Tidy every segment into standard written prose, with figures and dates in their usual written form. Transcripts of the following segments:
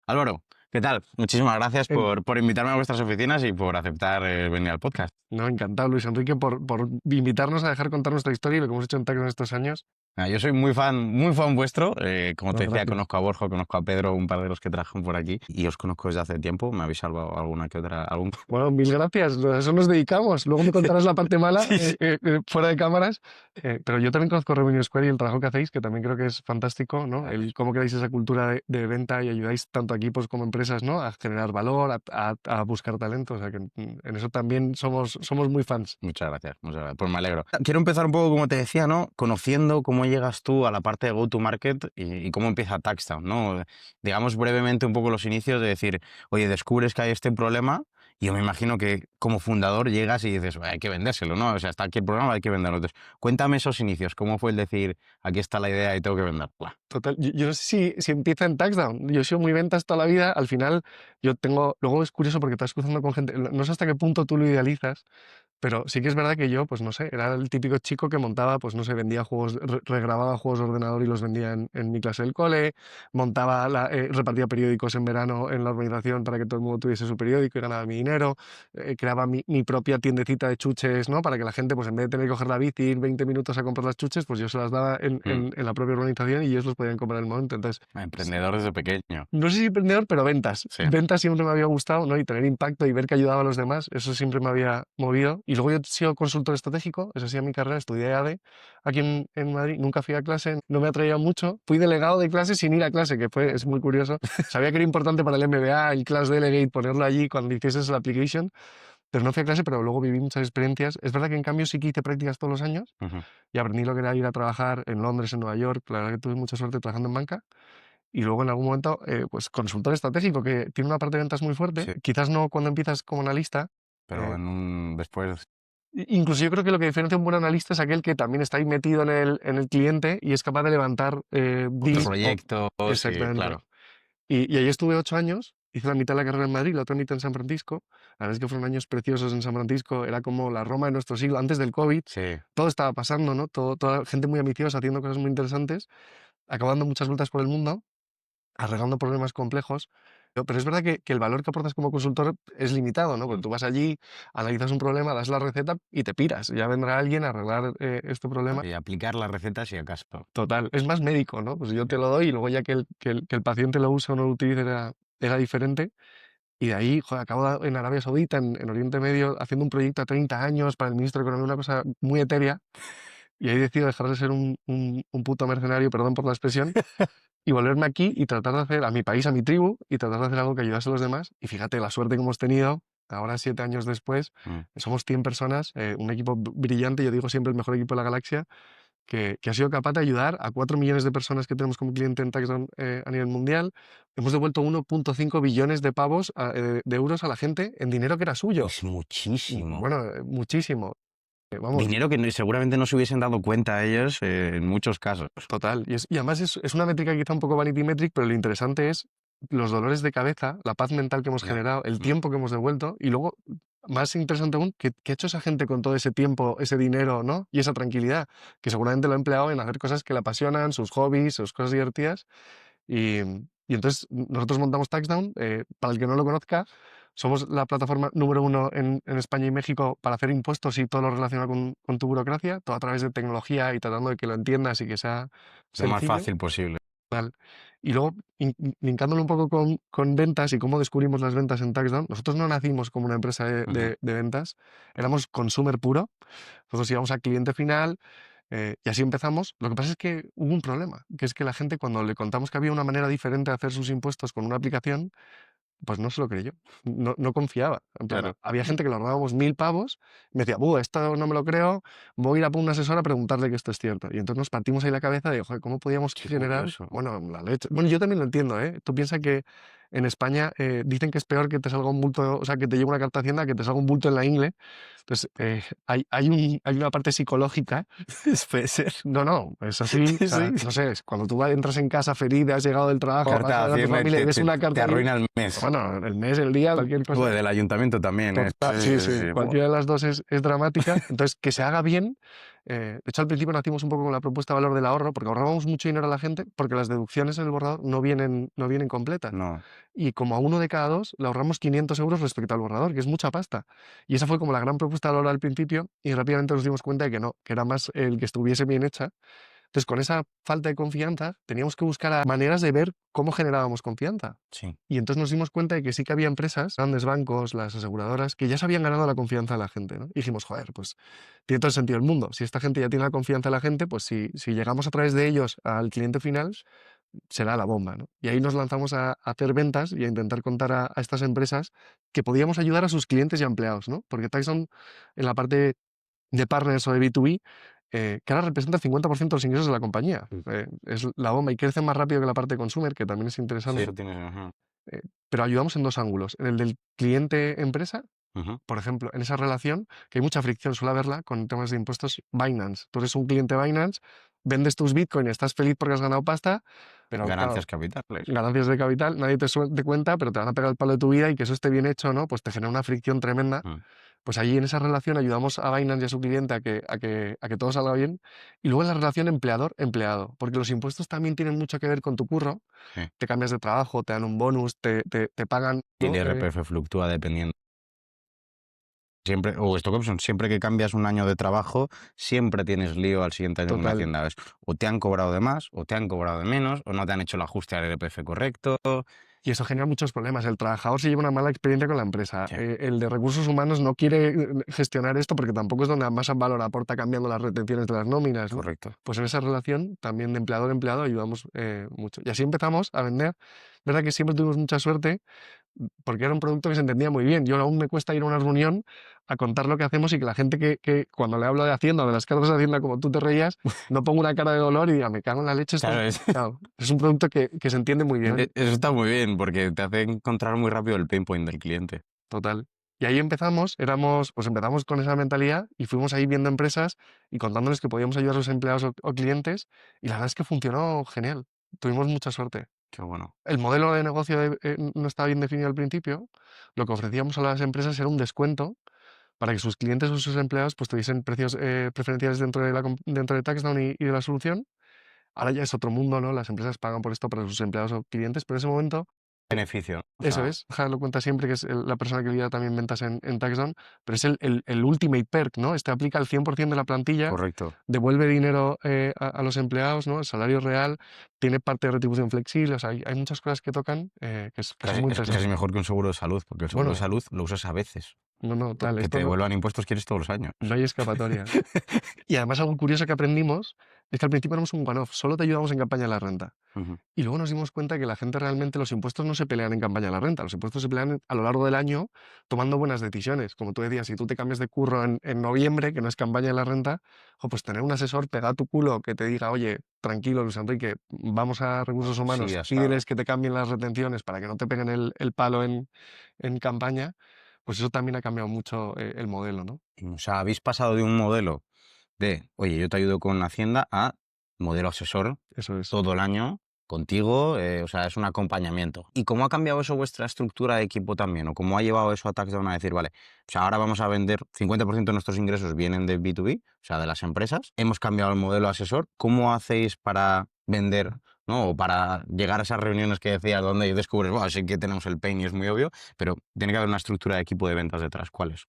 Álvaro, ¿qué tal? Muchísimas gracias En- por invitarme a vuestras oficinas y por aceptar venir al podcast. no, encantado, Luis Enrique, por invitarnos a dejar contar nuestra historia y lo que hemos hecho en TAC en estos años. Yo soy muy fan vuestro. Como No, te decía, gracias. conozco a Borja, conozco a Pedro, un par de los que trabajan por aquí y os conozco desde hace tiempo. Me habéis salvado alguna que otra. Bueno, mil gracias, a eso nos dedicamos. Luego me contarás la parte mala Sí, sí. fuera de cámaras. Pero yo también conozco Revenue Square y el trabajo que hacéis, que también creo que es fantástico, ¿no? El cómo creáis esa cultura de venta y ayudáis tanto a equipos como empresas, ¿no? A generar valor, a buscar talento. O sea que en eso también somos muy fans. Muchas gracias, muchas gracias. Pues me alegro. Quiero empezar un poco, como te decía, ¿no? Conociendo cómo llegas tú a la parte de go-to-market y cómo empieza Taxdown, ¿no? Digamos brevemente un poco los inicios de decir, oye, descubres que hay este problema y yo me imagino que como fundador llegas y dices, hay que vendérselo, ¿no? O sea, está aquí el programa, hay que venderlo. Entonces, cuéntame esos inicios, ¿cómo fue el decir, aquí está la idea y tengo que venderla? Total, yo no sé si empieza en Taxdown. Yo he sido muy ventas toda la vida. Al final, luego es curioso porque estás cruzando con gente. No sé hasta qué punto tú lo idealizas, pero sí que es verdad que yo, pues no sé, era el típico chico que montaba, pues no sé, vendía juegos, regrababa juegos de ordenador y los vendía en mi clase del cole, repartía periódicos en verano en la urbanización para que todo el mundo tuviese su periódico y ganaba mi dinero, creaba mi propia tiendecita de chuches, ¿no? Para que la gente, pues en vez de tener que coger la bici, ir 20 minutos a comprar las chuches, pues yo se las daba en la propia urbanización y ellos los podían comprar en el momento. Entonces, Emprendedor desde pequeño. no sé si emprendedor, pero ventas. Sí. Ventas siempre me había gustado, ¿no? Y tener impacto y ver que ayudaba a los demás, eso siempre me había movido. Y luego yo he sido consultor estratégico, esa ha sido mi carrera, estudié AD aquí en Madrid, nunca fui a clase, no me atraía mucho. Fui delegado de clase sin ir a clase, es muy curioso. Sabía que era importante para el MBA, el Class Delegate, ponerlo allí cuando hicieses la application, pero no fui a clase, pero luego viví muchas experiencias. Es verdad que en cambio sí que hice prácticas todos los años Ujú. y aprendí lo que era ir a trabajar en Londres, en Nueva York. La verdad que tuve mucha suerte trabajando en banca. Y luego en algún momento, pues consultor estratégico, que tiene una parte de ventas muy fuerte, Sí, quizás no cuando empiezas como analista. pero después Incluso yo creo que lo que diferencia a un buen analista es aquel que también está ahí metido en el cliente y es capaz de levantar otros deals. proyectos, sí, Exactamente. claro. Y ahí estuve 8 años, hice la mitad de la carrera en Madrid, la otra mitad en San Francisco. La verdad es que fueron años preciosos en San Francisco, era como la Roma de nuestro siglo, antes del COVID. Sí. Todo estaba pasando, ¿no? Toda gente muy ambiciosa, haciendo cosas muy interesantes, acabando muchas vueltas por el mundo, arreglando problemas complejos. Pero es verdad que el valor que aportas como consultor es limitado, ¿no? Porque tú vas allí, analizas un problema, das la receta y te piras. Ya vendrá alguien a arreglar este problema. Y aplicar la receta si acaso. Total, es más médico, ¿no? Pues yo te lo doy y luego ya que el paciente lo use o no lo utilice era diferente. Y de ahí, joder, acabo en Arabia Saudita, en Oriente Medio, haciendo un proyecto a 30 años para el ministro de Economía, una cosa muy etérea. Y ahí decido dejar de ser un puto mercenario, perdón por la expresión, y volverme aquí y tratar de hacer a mi país, a mi tribu, y tratar de hacer algo que ayudase a los demás. Y fíjate la suerte que hemos tenido, ahora 7 años después, Mm. somos 100 personas, un equipo brillante, yo digo siempre el mejor equipo de la galaxia, que ha sido capaz de ayudar a 4 millones de personas que tenemos como cliente en Taxdown a nivel mundial. Hemos devuelto 1,5 billones de pavos, de euros a la gente en dinero que era suyo. Es muchísimo. Bueno, muchísimo. Vamos, Dinero que seguramente no se hubiesen dado cuenta ellos en muchos casos. total. Y además es una métrica quizá un poco vanity metric, pero lo interesante es los dolores de cabeza, la paz mental que hemos Ya. generado, el tiempo que hemos devuelto y luego, más interesante aún, ¿qué ha hecho esa gente con todo ese tiempo, ese dinero, ¿no? Y esa tranquilidad, que seguramente lo ha empleado en hacer cosas que le apasionan, sus hobbies, sus cosas divertidas. Y entonces nosotros montamos Taxdown. Para el que no lo conozca, somos la plataforma número 1 en España y México para hacer impuestos y todo lo relacionado con tu burocracia, todo a través de tecnología y tratando de que lo entiendas y que sea Lo más sencillo. fácil posible. Y luego, linkándolo un poco con ventas y cómo descubrimos las ventas en Taxdown, nosotros no nacimos como una empresa de ventas, éramos consumer puro. Nosotros íbamos al cliente final, y así empezamos. Lo que pasa es que hubo un problema, que es que la gente, cuando le contamos que había una manera diferente de hacer sus impuestos con una aplicación, pues no se lo creyó, no confiaba. En plan, Claro. había gente que le ahorrábamos 1.000 pavos, me decía, esto no me lo creo, voy a ir a por un asesor a preguntarle que esto es cierto. Y entonces nos partimos ahí la cabeza de, joder, ¿cómo podíamos Qué generar? curioso. Bueno, la leche. Bueno, yo también lo entiendo, ¿eh? Tú piensas que en España dicen que es peor que te salga un bulto, o sea, que te llegue una carta de Hacienda, que te salga un bulto en la ingle. Entonces, hay una parte psicológica. Puede ser. No, es así. O sea, Sí. no sé, cuando tú entras en casa feliz, has llegado del trabajo, vas Carta a de ver a tu Hacienda y familia y ves una te carta ahí, arruina el mes. bueno, el mes, el día, cualquier cosa. Bueno, del ayuntamiento también. Sí, Sí. cualquiera de las dos es dramática. Entonces, que se haga bien De hecho, al principio nacimos un poco con la propuesta de valor del ahorro, porque ahorrábamos mucho dinero a la gente, porque las deducciones en el borrador no vienen completas. No, Y como a uno de cada dos le ahorramos 500 euros respecto al borrador, que es mucha pasta. Y esa fue como la gran propuesta de valor al principio, y rápidamente nos dimos cuenta de que no, que era más el que estuviese bien hecha. Entonces, con esa falta de confianza, teníamos que buscar maneras de ver cómo generábamos confianza. sí. Y entonces nos dimos cuenta de que sí que había empresas, grandes bancos, las aseguradoras, que ya se habían ganado la confianza de la gente, ¿no? Y dijimos, joder, pues tiene todo el sentido del mundo. Si esta gente ya tiene la confianza de la gente, pues si llegamos a través de ellos al cliente final, será la bomba, ¿no? Y ahí nos lanzamos a hacer ventas y a intentar contar a estas empresas que podíamos ayudar a sus clientes y empleados, ¿no? Porque Tyson, en la parte de partners o de B2B, que ahora representa el 50% de los ingresos de la compañía. Mm. Es la bomba y crece más rápido que la parte de consumer, que también es Sí, interesante. eso tienes. Ajá. Pero ayudamos en dos ángulos. En el del cliente-empresa, Ujú. por ejemplo, en esa relación, que hay mucha fricción, suele haberla con temas de impuestos, Binance. Tú eres un cliente Binance, vendes tus Bitcoin, estás feliz porque has ganado pasta, pero claro, Ganancias capitales. ganancias de capital, nadie te cuenta, pero te van a pegar el palo de tu vida y que eso esté bien hecho, ¿no? Pues te genera una fricción tremenda. Mm, Pues allí en esa relación ayudamos a Binance y a su cliente a que todo salga bien. Y luego en la relación empleador-empleado, porque los impuestos también tienen mucho que ver con tu curro. sí. Te cambias de trabajo, te dan un bonus, te pagan, Y el ¿no? IRPF fluctúa dependiendo. Siempre, o stock option, siempre que cambias un año de trabajo, siempre tienes lío al siguiente año con Total. Hacienda. O te han cobrado de más, o te han cobrado de menos, o no te han hecho el ajuste al IRPF correcto. Y eso genera muchos problemas. El trabajador se lleva una mala experiencia con la empresa. Sí, El de recursos humanos no quiere gestionar esto porque tampoco es donde más valor aporta cambiando las retenciones de las nóminas, ¿no? correcto. Pues en esa relación también de empleador-empleado ayudamos mucho. Y así empezamos a vender. Verdad que siempre tuvimos mucha suerte porque era un producto que se entendía muy bien. Yo aún me cuesta ir a una reunión a contar lo que hacemos y que la gente que cuando le hablo de Hacienda o de las cartas de Hacienda, como tú te reías, no pongo una cara de dolor y diga, me cago en la leche. Claro, Claro, es un producto que se entiende muy bien. eso está muy bien, porque te hace encontrar muy rápido el pain point del cliente. Total. Y ahí empezamos con esa mentalidad y fuimos ahí viendo empresas y contándoles que podíamos ayudar a los empleados o clientes y la verdad es que funcionó genial. Tuvimos mucha suerte. Qué bueno. El modelo de negocio no estaba bien definido al principio. Lo que ofrecíamos a las empresas era un descuento para que sus clientes o sus empleados pues tuviesen precios preferenciales dentro de Taxdown y de la solución. Ahora ya es otro mundo, ¿no? Las empresas pagan por esto para sus empleados o clientes, pero en ese momento Beneficio, ¿no? O eso sea, es, Jaime lo cuenta siempre, que es la persona que lidera también ventas en Taxdown, pero es el ultimate perk, ¿no? Este aplica al 100% de la plantilla, correcto. devuelve dinero a los empleados, ¿no? El salario real, tiene parte de retribución flexible, o sea, hay muchas cosas que tocan que son Casi, muy es casi interesantes. mejor que un seguro de salud, porque el seguro de Bueno, salud lo usas a veces. no, tal, Que te esto no, devuelvan impuestos quieres todos los años. no hay escapatoria. Y además algo curioso que aprendimos es que al principio éramos un one-off, solo te ayudamos en campaña de la renta. Ujú. Y luego nos dimos cuenta que la gente realmente, los impuestos no se pelean en campaña de la renta, los impuestos se pelean a lo largo del año tomando buenas decisiones. Como tú decías, si tú te cambias de curro en noviembre, que no es campaña de la renta, pues tener un asesor pegado a tu culo que te diga, oye, tranquilo, Luis Enrique, vamos a recursos Sí, humanos, ya está. pídeles que te cambien las retenciones para que no te peguen el palo en campaña, pues eso también ha cambiado mucho el modelo, ¿no? O sea, habéis pasado de un modelo de, oye, yo te ayudo con Hacienda, a modelo asesor Eso es. todo el año contigo, o sea, es un acompañamiento. ¿Y cómo ha cambiado eso vuestra estructura de equipo también? ¿O cómo ha llevado eso a Taxdown a decir, vale, o sea, ahora vamos a vender 50% de nuestros ingresos vienen de B2B, o sea, de las empresas, hemos cambiado el modelo asesor, ¿cómo hacéis para vender, ¿no? O para llegar a esas reuniones que decías donde descubres, bueno, sí que tenemos el pain y es muy obvio, pero tiene que haber una estructura de equipo de ventas detrás, ¿cuál es?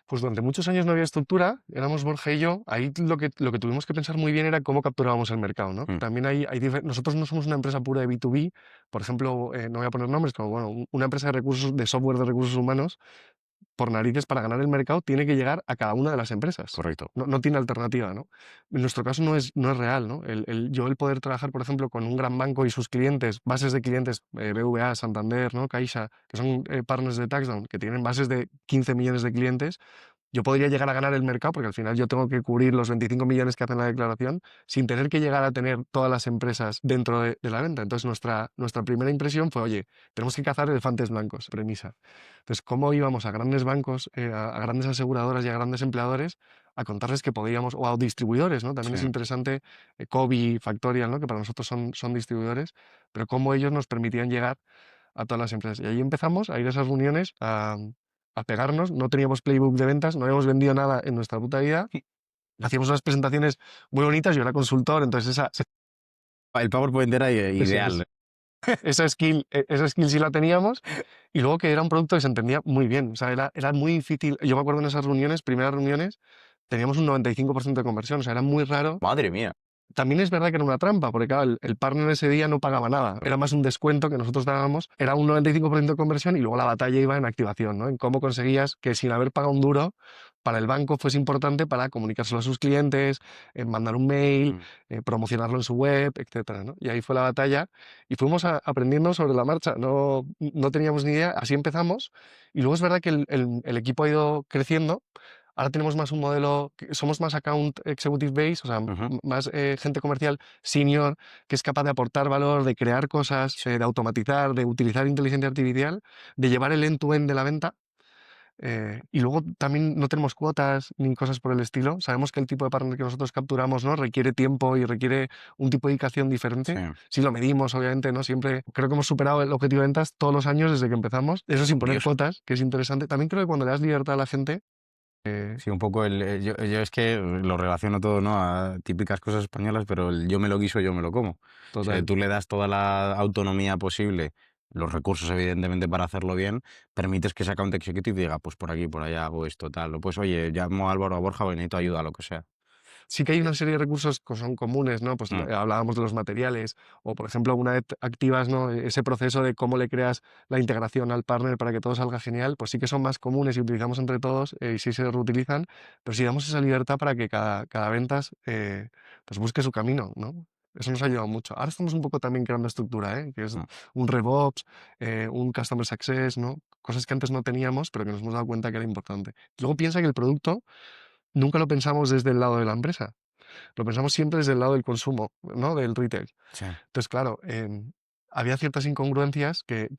Pues durante muchos años no había estructura, éramos Borja y yo. Ahí lo que tuvimos que pensar muy bien era cómo capturábamos el mercado, ¿no? Mm, También nosotros no somos una empresa pura de B2B, por ejemplo, no voy a poner nombres, como bueno, una empresa de software de recursos humanos por narices, para ganar el mercado, tiene que llegar a cada una de las empresas. correcto. No tiene alternativa, ¿no? En nuestro caso no es real, ¿no? El poder trabajar, por ejemplo, con un gran banco y sus clientes, bases de clientes, BVA, Santander, ¿no? Caixa, que son partners de Taxdown, que tienen bases de 15 millones de clientes, yo podría llegar a ganar el mercado, porque al final yo tengo que cubrir los 25 millones que hacen la declaración, sin tener que llegar a tener todas las empresas dentro de la venta. Entonces, nuestra primera impresión fue, oye, tenemos que cazar elefantes blancos, premisa. Entonces, ¿cómo íbamos a grandes bancos, a grandes aseguradoras y a grandes empleadores a contarles que podíamos, o a distribuidores, ¿no? También Sí. es interesante, Cobee, Factorial, ¿no? Que para nosotros son distribuidores, pero cómo ellos nos permitían llegar a todas las empresas. Y ahí empezamos a ir a esas reuniones, a pegarnos. No teníamos playbook de ventas, no habíamos vendido nada en nuestra puta vida. Hacíamos unas presentaciones muy bonitas, yo era consultor, entonces El PowerPoint era ese- ideal. esa skill sí la teníamos, y luego que era un producto que se entendía muy bien, o sea, era muy difícil. Yo me acuerdo en esas reuniones, primeras reuniones, teníamos un 95% de conversión, o sea, era muy raro. Madre mía. También es verdad que era una trampa, porque claro, el partner ese día no pagaba nada, era más un descuento que nosotros dábamos, era un 95% de conversión y luego la batalla iba en activación, ¿no? En cómo conseguías que sin haber pagado un duro, para el banco fuese importante para comunicárselo a sus clientes, mandar un mail, Mm. promocionarlo en su web, etcétera, ¿no? Y ahí fue la batalla y fuimos aprendiendo sobre la marcha, no teníamos ni idea, así empezamos y luego es verdad que el equipo ha ido creciendo. Ahora tenemos más un modelo, somos más account executive base, o sea, Ujú. más gente comercial senior que es capaz de aportar valor, de crear cosas, Sí. de automatizar, de utilizar inteligencia artificial, de llevar el end-to-end de la venta. Y luego también no tenemos cuotas ni cosas por el estilo. Sabemos que el tipo de partner que nosotros capturamos, ¿no? Requiere tiempo y requiere un tipo de dedicación Sí. diferente. Si lo medimos, obviamente, ¿no? Siempre creo que hemos superado el objetivo de ventas todos los años desde que empezamos. Eso sin poner Curioso. cuotas, que es interesante. También creo que cuando le das libertad a la gente, Sí, un poco yo es que lo relaciono todo, ¿no? A típicas cosas españolas, pero el yo me lo guiso, yo me lo como. Si total. tú le das toda la autonomía posible, los recursos, evidentemente, para hacerlo bien, permites que ese account executive diga, pues por aquí, por allá hago esto, tal. O pues, oye, llamo a Álvaro o a Borja, porque necesito ayuda, lo que sea. Sí que hay una serie de recursos que son comunes, ¿no? Pues Mm. hablábamos de los materiales o, por ejemplo, una vez activas, ¿no? Ese proceso de cómo le creas la integración al partner para que todo salga genial, pues sí que son más comunes y utilizamos entre todos y sí se reutilizan, pero sí damos esa libertad para que cada ventas pues busque su camino, ¿no? Eso nos ha ayudado mucho. Ahora estamos un poco también creando estructura, ¿eh? Que es Mm. un RevOps, un Customer Success, ¿no? Cosas que antes no teníamos, pero que nos hemos dado cuenta que era importante. Luego piensa que el producto nunca lo pensamos desde el lado de la empresa, lo pensamos siempre desde el lado del consumo, ¿no? Del retail. Sí. Entonces, claro, había ciertas incongruencias que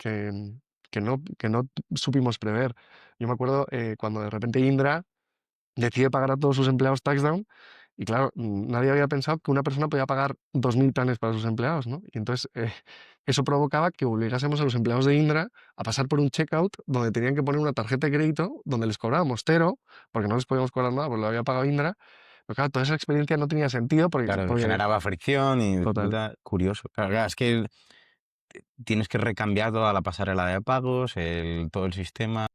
no supimos prever. Yo me acuerdo cuando de repente Indra decide pagar a todos sus empleados tax-down y claro, nadie había pensado que una persona podía pagar 2.000 planes para sus empleados, ¿no? Y entonces eso provocaba que obligásemos a los empleados de Indra a pasar por un checkout donde tenían que poner una tarjeta de crédito donde les cobrábamos cero, porque no les podíamos cobrar nada, porque lo había pagado Indra. Pero claro, toda esa experiencia no tenía sentido Claro, porque generaba fricción y total. curioso. Claro, claro, es que tienes que recambiar toda la pasarela de pagos, todo el sistema.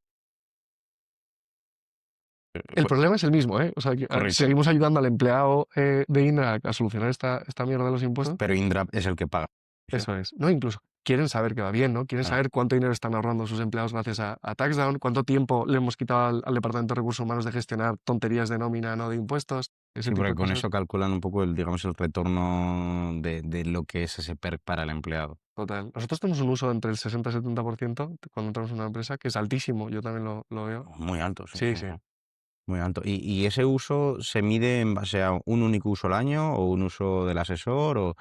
El problema es el mismo, ¿eh? O sea, que, Correcto. seguimos ayudando al empleado de Indra a solucionar esta mierda de los impuestos. Pero Indra es el que paga. Sí. Eso es. No, incluso quieren saber que va bien, ¿no? Quieren Claro. saber cuánto dinero están ahorrando sus empleados gracias a TaxDown, cuánto tiempo le hemos quitado al Departamento de Recursos Humanos de gestionar tonterías de nómina, no de impuestos, ese Sí, tipo porque de con cosas. eso calculan un poco el, digamos, el retorno de lo que es ese perk para el empleado. Total. Nosotros tenemos un uso entre el 60 y 70% cuando entramos en una empresa, que es altísimo, yo también lo veo. Muy alto, sí, Sí, sí, sí. sí. Muy alto. ¿Y ese uso se mide en base a un único uso al año o un uso del asesor o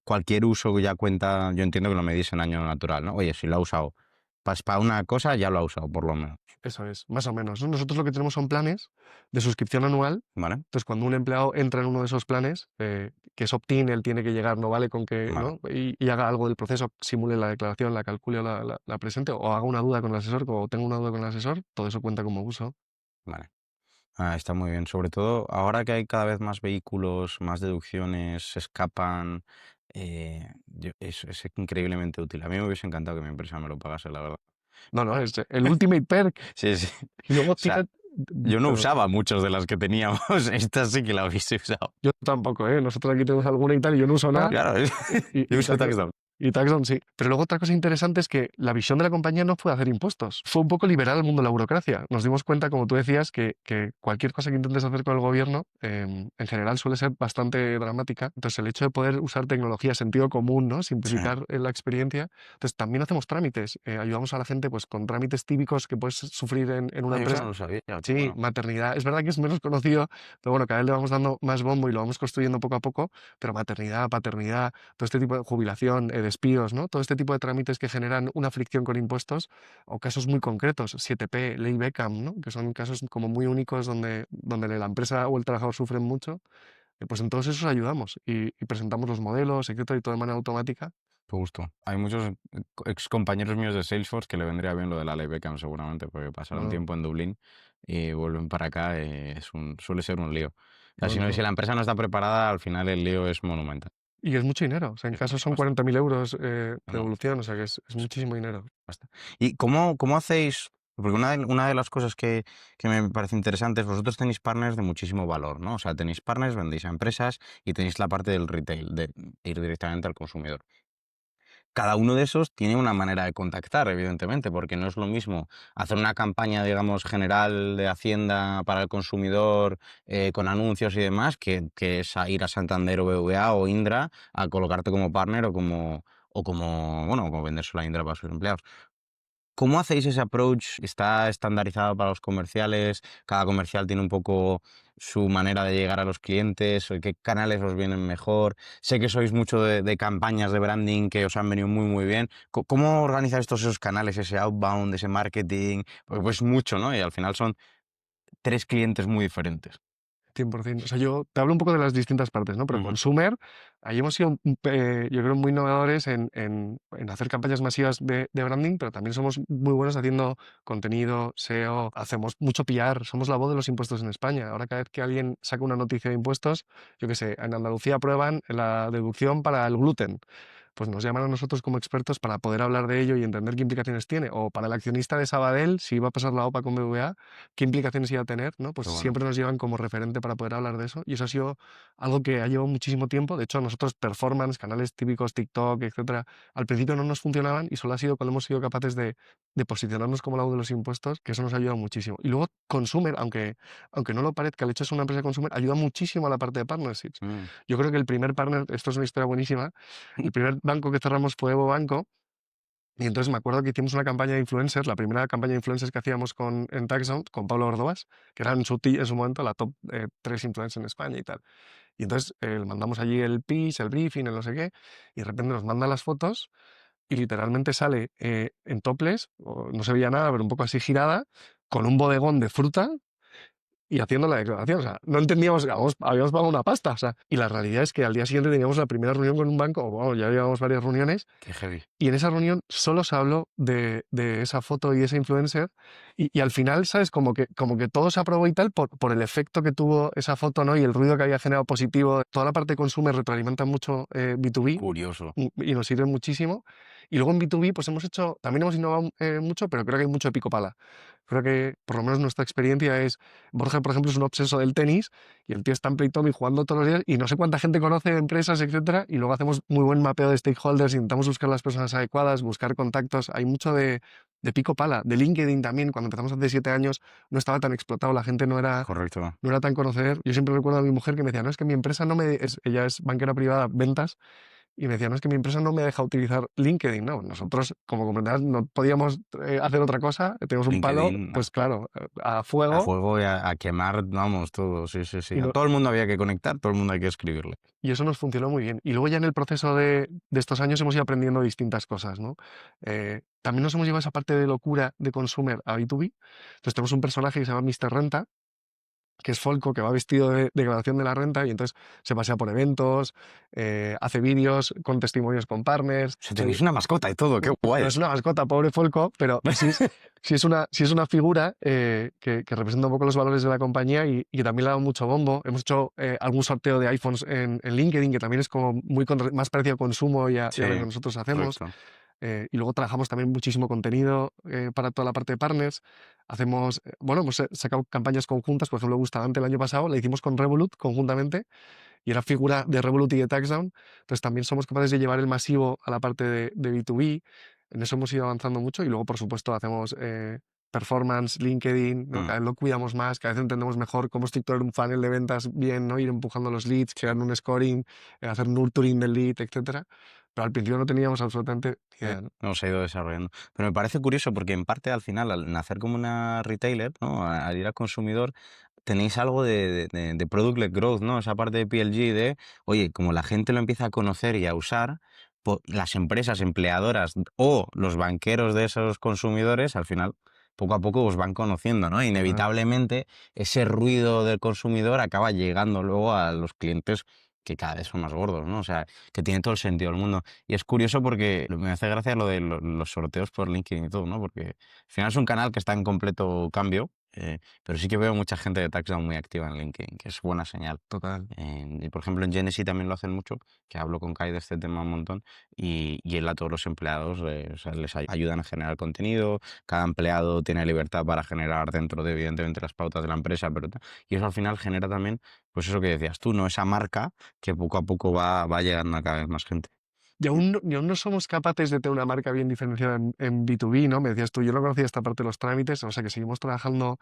cualquier uso que ya cuenta? Yo entiendo que lo medís en año natural, ¿no? Oye, si lo ha usado para una cosa, ya lo ha usado, por lo menos. Eso es, más o menos, ¿no? Nosotros lo que tenemos son planes de suscripción anual. ¿Vale? Entonces, cuando un empleado entra en uno de esos planes, que es opt-in, él tiene que llegar, no vale con que, Vale, ¿no? Y haga algo del proceso, simule la declaración, la calcule o la presente, o haga una duda con el asesor, o tenga una duda con el asesor, todo eso cuenta como uso. vale. Ah, está muy bien. Sobre todo ahora que hay cada vez más vehículos, más deducciones, se escapan. Es increíblemente útil. A mí me hubiese encantado que mi empresa me lo pagase, la verdad. No, no, es el ultimate perk. Sí, sí. Y luego, O sea, fíjate, yo no perdón, usaba muchas de las que teníamos. Esta sí que la hubiese usado. yo tampoco, ¿eh? Nosotros aquí tenemos alguna y tal, y yo no uso nada. Claro, yo Y uso Tax- TaxDown. y Taxon sí. Pero luego otra cosa interesante es que la visión de la compañía no fue hacer impuestos, fue un poco liberar al mundo de la burocracia. Nos dimos cuenta, como tú decías, que cualquier cosa que intentes hacer con el gobierno, en general suele ser bastante dramática. Entonces, el hecho de poder usar tecnología, sentido común, ¿no? Sí. Simplificar la experiencia. Entonces, también hacemos trámites. Ayudamos a la gente pues, con trámites típicos que puedes sufrir en una Yo eso no empresa. lo sabía. Qué Sí, bueno. maternidad. Es verdad que es menos conocido, pero bueno, cada vez le vamos dando más bombo y lo vamos construyendo poco a poco, pero maternidad, paternidad, todo este tipo de jubilación, despidos, ¿no? Todo este tipo de trámites que generan una fricción con impuestos o casos muy concretos, 7P, Ley Beckham, ¿no? Que son casos como muy únicos donde la empresa o el trabajador sufren mucho, pues en todos esos ayudamos y presentamos los modelos, etcétera, y todo de manera automática. Qué gusto. Hay muchos ex compañeros míos de Salesforce que le vendría bien lo de la ley Beckham seguramente, porque No, pasaron no, tiempo en Dublín y vuelven para acá, suele ser un lío. sea, No, si, no, no, no. si la empresa no está preparada, al final el lío es monumental. Y es mucho dinero. O sea, en Es caso mucha son pasta. 40.000 euros No, de no, evolución, o sea que es basta, muchísimo dinero. basta. ¿Y cómo hacéis? Porque una de las cosas que me parece interesante es vosotros tenéis partners de muchísimo valor, ¿no? O sea, tenéis partners, vendéis a empresas y tenéis la parte del retail, de ir directamente al consumidor. Cada uno de esos tiene una manera de contactar, evidentemente, porque no es lo mismo hacer una campaña, digamos, general de Hacienda para el consumidor con anuncios y demás, que es ir a Santander o BBVA o Indra a colocarte como partner bueno, como vendérselo a Indra para sus empleados. ¿Cómo hacéis ese approach? ¿Está estandarizado para los comerciales? ¿Cada comercial tiene un poco su manera de llegar a los clientes? ¿O qué canales os vienen mejor? Sé que sois mucho de campañas de branding que os han venido muy, muy bien. ¿Cómo organizáis todos esos canales, ese outbound, ese marketing? Porque pues mucho, ¿no? Y al final son 3 clientes muy diferentes. 100%. O sea, yo te hablo un poco de las distintas partes, ¿no? Pero Ujú. consumer, ahí hemos sido, yo creo, muy innovadores en hacer campañas masivas de branding, pero también somos muy buenos haciendo contenido, SEO, hacemos mucho PR, somos la voz de los impuestos en España. Ahora cada vez que alguien saca una noticia de impuestos, yo qué sé, en Andalucía aprueban la deducción para el gluten. Pues nos llaman a nosotros como expertos para poder hablar de ello y entender qué implicaciones tiene. O para el accionista de Sabadell, si va a pasar la OPA con BBVA, qué implicaciones iba a tener, ¿no? Pues Pero bueno, siempre nos llevan como referente para poder hablar de eso. Y eso ha sido algo que ha llevado muchísimo tiempo. De hecho, nosotros performance, canales típicos, TikTok, etcétera, al principio no nos funcionaban y solo ha sido cuando hemos sido capaces de posicionarnos como la voz de los impuestos, que eso nos ha ayudado muchísimo. Y luego Consumer, aunque no lo parezca, el hecho es una empresa Consumer, ayuda muchísimo a la parte de partnerships. mm, Yo creo que el primer partner, esto es una historia buenísima, el primer banco que cerramos fue Evo Banco. Y entonces me acuerdo que hicimos una campaña de influencers, la primera campaña de influencers que hacíamos en Taxound, con Pablo Ordovás, que era en su momento la top 3 influencers en España y tal. Y entonces le mandamos allí el pitch, el briefing, el no sé qué, y de repente nos manda las fotos y literalmente sale en topless, no se veía nada, pero un poco así girada, con un bodegón de fruta y haciendo la declaración. O sea, no entendíamos, habíamos pagado una pasta. O sea, y la realidad es que al día siguiente teníamos la primera reunión con un banco, o bueno, ya llevábamos varias reuniones, qué heavy. y en esa reunión solo se habló de esa foto y de esa influencer. Y al final, ¿sabes? Como que todo se aprobó y tal por el efecto que tuvo esa foto, ¿no? Y el ruido que había generado positivo. Toda la parte de consumer retroalimenta mucho B2B Curioso. y nos sirve muchísimo. Y luego en B2B, pues también hemos innovado mucho, pero creo que hay mucho de pico pala. Creo que, por lo menos nuestra experiencia es, Borja, por ejemplo, es un obseso del tenis y el tío está en Play Tommy jugando todos los días y no sé cuánta gente conoce de empresas, etcétera, y luego hacemos muy buen mapeo de stakeholders, intentamos buscar las personas adecuadas, buscar contactos. Hay mucho de pico pala, de LinkedIn también. Cuando empezamos hace 7 años no estaba tan explotado, la gente Correcto. no era tan conocedor. Yo siempre recuerdo a mi mujer que me decía, no, es que mi empresa no me... ella es banquera privada, ventas, y me decía, no, es que mi empresa no me deja utilizar LinkedIn. No, nosotros, como comprenderás, no podíamos hacer otra cosa. Tenemos un palo, LinkedIn pues claro, a a fuego. fuego y a quemar, vamos, todo. Sí, sí, sí. Y, A no- todo el mundo había que conectar, todo el mundo hay que escribirle. y eso nos funcionó muy bien. Y luego ya en el proceso de estos años hemos ido aprendiendo distintas cosas, ¿no? También nos hemos llevado esa parte de locura de consumer a B2B. Entonces tenemos un personaje que se llama Mr. Renta, que es Folco, que va vestido de declaración de la renta y entonces se pasea por eventos, hace vídeos con testimonios con partners. O sea, O sea, tenéis una mascota y todo, qué no guay. es una mascota, pobre Folco, pero sí es una figura que representa un poco los valores de la compañía y que también le ha dado mucho bombo. Hemos hecho algún sorteo de iPhones en LinkedIn, que también es como más parecido al consumo y Sí, a lo que nosotros hacemos. correcto. Y luego trabajamos también muchísimo contenido para toda la parte de partners. Bueno, hemos sacado campañas conjuntas, por ejemplo, Bustamante el año pasado, la hicimos con Revolut conjuntamente y era figura de Revolut y de Taxdown. Entonces también somos capaces de llevar el masivo a la parte de B2B. En eso hemos ido avanzando mucho y luego, por supuesto, hacemos performance, LinkedIn, ¿no? Mm, Cada vez lo cuidamos más, cada vez entendemos mejor cómo estructurar un funnel de ventas bien, ¿no? Ir empujando los leads, sí, crear un scoring, hacer nurturing del lead, etcétera. Pero al principio no teníamos absolutamente ni idea, ¿no? no, se ha ido desarrollando. Pero me parece curioso porque en parte al final, al nacer como una retailer, ¿no? Al ir al consumidor, tenéis algo de product-led growth, ¿no? Esa parte de PLG de, oye, como la gente lo empieza a conocer y a usar, las empresas empleadoras o los banqueros de esos consumidores, al final, poco a poco os van conociendo, ¿no? Total. Inevitablemente, ese ruido del consumidor acaba llegando luego a los clientes que cada vez son más gordos, ¿no? O sea, que tiene todo el sentido del mundo. Y es curioso porque me hace gracia lo de los sorteos por LinkedIn y todo, ¿no? Porque al final es un canal que está en completo cambio Pero sí que veo mucha gente de Taxdown muy activa en LinkedIn, que es buena señal. Total. Y por ejemplo, en Genesee también lo hacen mucho, que hablo con Kai de este tema un montón, y él a todos los empleados o sea, les ayudan a generar contenido, cada empleado tiene libertad para generar dentro de, evidentemente, las pautas de la empresa, y eso al final genera también, pues eso que decías tú, ¿no? Esa marca que poco a poco va llegando a cada vez más gente. Y aún no somos capaces de tener una marca bien diferenciada en B2B, ¿no? Me decías tú, yo no conocía esta parte de los trámites, o sea que seguimos trabajando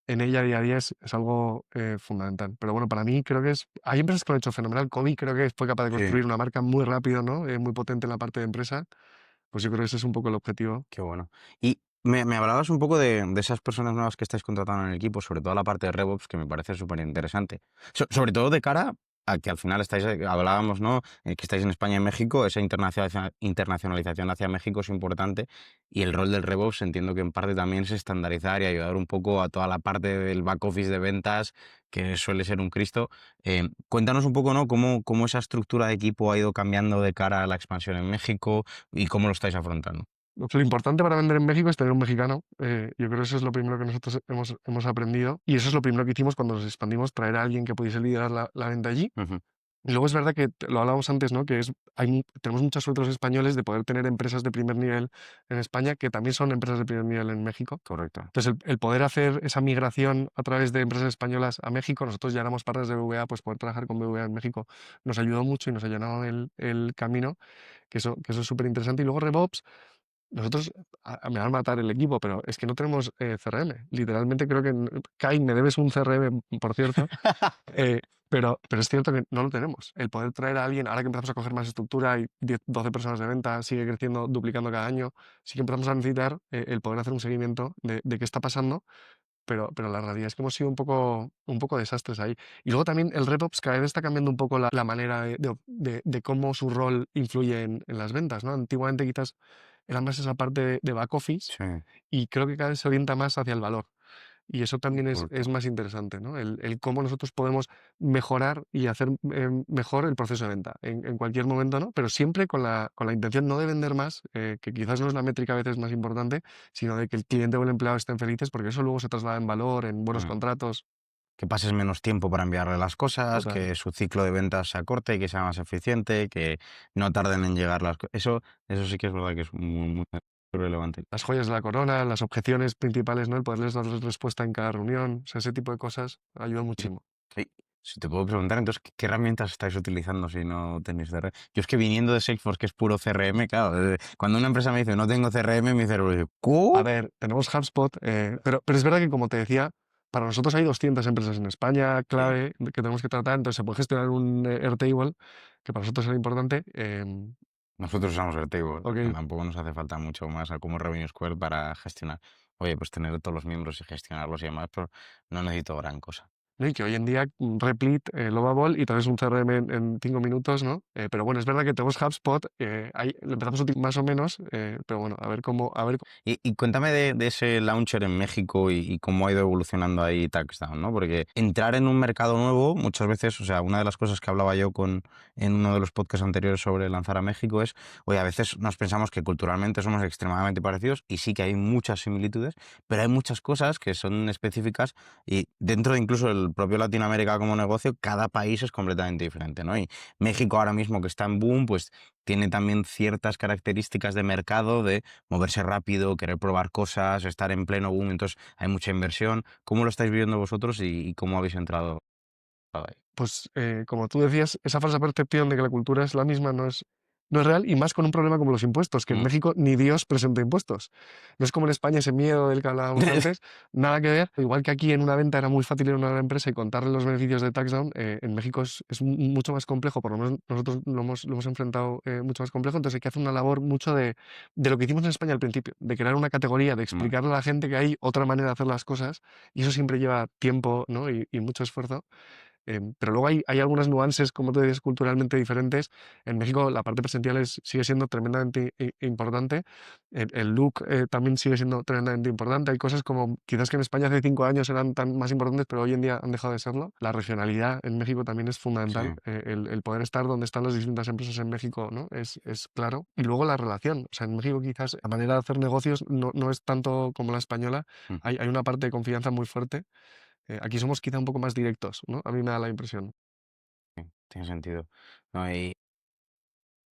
en ella día a día es algo fundamental. Pero bueno, para mí creo que hay empresas que lo han hecho fenomenal. Kobe creo que fue capaz de Sí. construir una marca muy rápido, ¿no? Muy potente en la parte de empresa. Pues yo creo que ese es un poco el objetivo. Qué bueno. Y me hablabas un poco de esas personas nuevas que estáis contratando en el equipo, sobre todo la parte de RevOps, que me parece súper interesante. Sobre todo de cara a que al final estáis, hablábamos, ¿no? Que estáis en España y en México, esa internacionalización hacia México es importante y el rol del RevOps entiendo que en parte también es estandarizar y ayudar un poco a toda la parte del back office de ventas, que suele ser un Cristo. Cuéntanos un poco, ¿no? Cómo esa estructura de equipo ha ido cambiando de cara a la expansión en México y cómo lo estáis afrontando. Lo importante para vender en México es tener un mexicano. Yo creo que eso es lo primero que nosotros hemos aprendido. Y eso es lo primero que hicimos cuando nos expandimos, traer a alguien que pudiese liderar la venta allí. Ujú. Y luego es verdad que lo hablábamos antes, ¿no? Que tenemos mucha suerte los españoles de poder tener empresas de primer nivel en España que también son empresas de primer nivel en México. Correcto. Entonces, el poder hacer esa migración a través de empresas españolas a México, nosotros ya éramos partners de BVA, pues poder trabajar con BVA en México nos ayudó mucho y nos ha llenado el camino, que eso es súper interesante. Y luego RevOps, nosotros, me van a matar el equipo, pero es que no tenemos CRM. Literalmente creo que, Kai, me debes un CRM, por cierto, eh, pero es cierto que no lo tenemos. El poder traer a alguien, ahora que empezamos a coger más estructura y 10, 12 personas de venta, sigue creciendo, duplicando cada año, sí que empezamos a necesitar el poder hacer un seguimiento de qué está pasando, pero la realidad es que hemos sido un poco desastres ahí. Y luego también el RevOps cada vez está cambiando un poco la manera de cómo su rol influye en las ventas, ¿no? Antiguamente quizás era más esa parte de back office Sí, y creo que cada vez se orienta más hacia el valor. Y eso también es correcto. más interesante, ¿no? El cómo nosotros podemos mejorar y hacer mejor el proceso de venta en cualquier momento, ¿no? Pero siempre con la intención no de vender más, que quizás no es la métrica a veces más importante, sino de que el cliente o el empleado estén felices, porque eso luego se traslada en valor, en buenos Mm. contratos. Que pases menos tiempo para enviarle las cosas, Total. que su ciclo de ventas se acorte, que sea más eficiente, que no tarden en llegar las cosas. Eso sí que es verdad que es muy relevante. Las joyas de la corona, las objeciones principales, ¿no? El poderles darles respuesta en cada reunión, o sea, ese tipo de cosas ayuda Y, muchísimo. y si te puedo preguntar, entonces, ¿qué herramientas estáis utilizando si no tenéis CRM? Yo es que viniendo de Salesforce, que es puro CRM, claro, cuando una empresa me dice no tengo CRM, mi cerebro dice, A ¿cómo? ver, tenemos HubSpot, pero es verdad que, como te decía, para nosotros hay 200 empresas en España Sí. clave que tenemos que tratar, entonces se puede gestionar un Airtable, que para nosotros era importante. Nosotros usamos Airtable, Ok, que tampoco nos hace falta mucho más a como Revenue Square para gestionar. Oye, pues tener todos los miembros y gestionarlos y demás, pero no necesito gran cosa. ¿no? Y que hoy en día Replit, Lovable y traes un CRM en 5 minutos, ¿no? Pero bueno, es verdad que tenemos HubSpot, ahí lo empezamos a utilizar más o menos, pero bueno, a ver cómo. Y cuéntame de ese launcher en México y cómo ha ido evolucionando ahí Touchdown, ¿no? Porque entrar en un mercado nuevo, muchas veces, o sea, una de las cosas que hablaba yo en uno de los podcasts anteriores sobre lanzar a México es, oye, a veces nos pensamos que culturalmente somos extremadamente parecidos y sí que hay muchas similitudes, pero hay muchas cosas que son específicas y dentro de incluso el propio Latinoamérica como negocio, cada país es completamente diferente, ¿no? Y México ahora mismo que está en boom, pues tiene también ciertas características de mercado de moverse rápido, querer probar cosas, estar en pleno boom, entonces hay mucha inversión. ¿Cómo lo estáis viviendo vosotros y cómo habéis entrado ahí? Pues, como tú decías, esa falsa percepción de que la cultura es la misma no es real, y más con un problema como los impuestos, que en Mm. México ni Dios presenta impuestos. No es como en España ese miedo del que hablábamos antes, nada que ver. Igual que aquí en una venta era muy fácil ir a una empresa y contarle los beneficios de TaxDown, en México es mucho más complejo, por lo menos nosotros lo hemos enfrentado mucho más complejo, entonces hay que hacer una labor mucho de lo que hicimos en España al principio, de crear una categoría, de Vale. explicarle a la gente que hay otra manera de hacer las cosas, y eso siempre lleva tiempo, ¿no? y mucho esfuerzo. Pero luego hay algunas nuances, como te dices, culturalmente diferentes. En México la parte presencial sigue siendo tremendamente importante. El look también sigue siendo tremendamente importante. Hay cosas como quizás que en España hace 5 años eran tan más importantes, pero hoy en día han dejado de serlo. La regionalidad en México también es Sí. fundamental. El poder estar donde están las distintas empresas en México, ¿no? Es claro. Y luego la relación. O sea, en México quizás la manera de hacer negocios no es tanto como la española. Mm, Hay una parte de confianza muy fuerte. Aquí somos quizá un poco más directos, ¿no? A mí me da la impresión. sí, tiene sentido.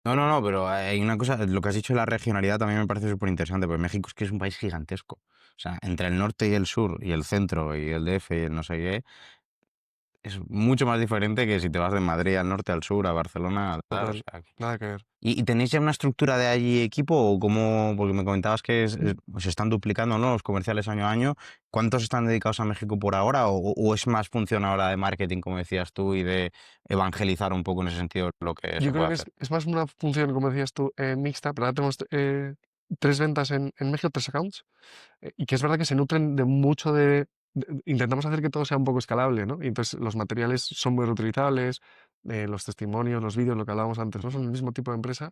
No, no, pero hay una cosa, lo que has dicho de la regionalidad también me parece súper interesante, porque México es que es un país gigantesco. O sea, entre el norte y el sur, y el centro, y el DF, y el no sé qué, es mucho más diferente que si te vas de Madrid al norte, al sur, a Barcelona, a tal. O Total, sea, nada que ver. ¿y tenéis ya una estructura de allí equipo o cómo? Porque me comentabas que Mm. se están duplicando, ¿no? Los comerciales año a año. ¿Cuántos están dedicados a México por ahora? ¿O es más función ahora de marketing, como decías tú, y de evangelizar un poco en ese sentido lo que Yo se creo puede que hacer? es más una función, como decías tú, mixta, pero ahora tenemos 3 ventas en México, 3 accounts, y que es verdad que se nutren de mucho intentamos hacer que todo sea un poco escalable, ¿no? Y entonces los materiales son muy reutilizables, los testimonios, los vídeos, lo que hablábamos antes, ¿no? Son el mismo tipo de empresa.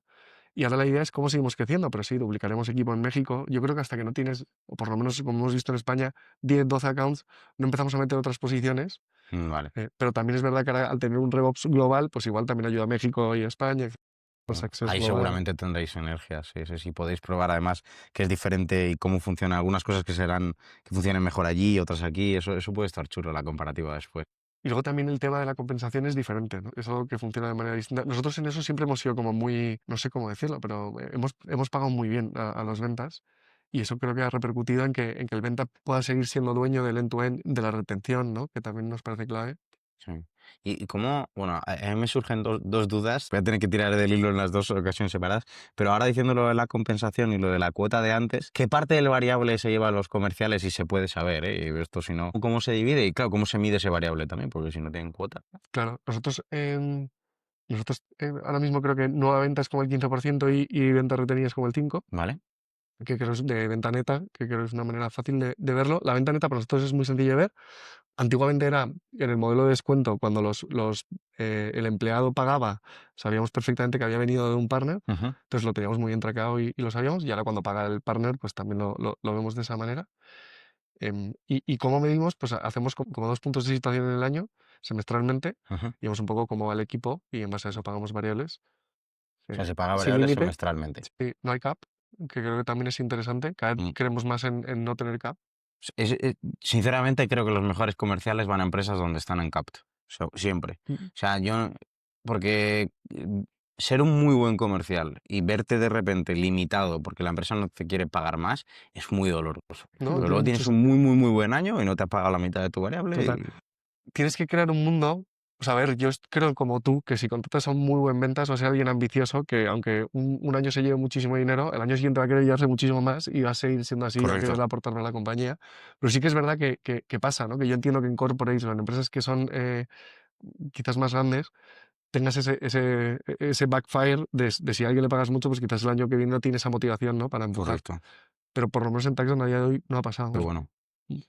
Y ahora la idea es cómo seguimos creciendo, pero sí, duplicaremos equipo en México. Yo creo que hasta que no tienes, o por lo menos como hemos visto en España, 10, 12 accounts, no empezamos a meter otras posiciones. Vale. Pero también es verdad que ahora, al tener un RevOps global, pues igual también ayuda a México y a España, con Bueno, Success ahí global. seguramente tendréis sinergias, sí, sí, sí. Podéis probar además que es diferente y cómo funciona. Algunas cosas que funcionen mejor allí, otras aquí. Eso puede estar chulo la comparativa después. Y luego también el tema de la compensación es diferente, ¿no? Es algo que funciona de manera distinta. Nosotros en eso siempre hemos sido como muy, no sé cómo decirlo, pero hemos pagado muy bien a las ventas y eso creo que ha repercutido en que el venta pueda seguir siendo dueño del end-to-end, de la retención, ¿no? Que también nos parece clave. Sí. ¿Y cómo? Bueno, a mí me surgen dos dudas. Voy a tener que tirar del hilo en las dos ocasiones separadas. Pero ahora diciendo lo de la compensación y lo de la cuota de antes, ¿qué parte del variable se lleva a los comerciales y se puede saber? Y esto si no, ¿cómo se divide? Y claro, ¿cómo se mide ese variable también? Porque si no tienen cuota. Claro, nosotros ahora mismo creo que nueva venta es como el 15% y venta retenida es como el 5%. ¿Vale? Que creo es de venta neta, que creo es una manera fácil de verlo. La venta neta para nosotros es muy sencilla de ver. Antiguamente era en el modelo de descuento, cuando el empleado pagaba, sabíamos perfectamente que había venido de un partner, Ujú, entonces lo teníamos muy bien traqueado y lo sabíamos, y ahora cuando paga el partner, pues también lo vemos de esa manera. ¿Y cómo medimos? Pues hacemos como 2 puntos de situación en el año, semestralmente, ujú. y vemos un poco cómo va el equipo, y en base a eso pagamos variables. O eh, sea, se paga Sin variable límite, semestralmente. sí, no hay cap, que creo que también es interesante. Cada vez Mm. creemos más en no tener cap. Sinceramente, creo que los mejores comerciales van a empresas donde están en Capt. Siempre. Mm. O sea, yo. Porque ser un muy buen comercial y verte de repente limitado porque la empresa no te quiere pagar más es muy doloroso. No, Porque tiene luego mucho tienes un sentido. muy, muy, muy buen año y no te has pagado la mitad de tu variable. Total. Tienes que crear un mundo. O sea, a ver, yo creo como tú que si contratas a un muy buen ventas va a ser alguien ambicioso que aunque un año se lleve muchísimo dinero, el año siguiente va a querer llevarse muchísimo más y va a seguir siendo así, va a Correcto. querer aportarle a la compañía. Pero sí que es verdad que pasa, ¿no? Que yo entiendo que en corporates o en empresas que son quizás más grandes, tengas ese backfire de si a alguien le pagas mucho, pues quizás el año que viene no tiene esa motivación, ¿no? Para empujar. Correcto. Pero por lo menos en Taxon a día de hoy no ha pasado. Qué bueno.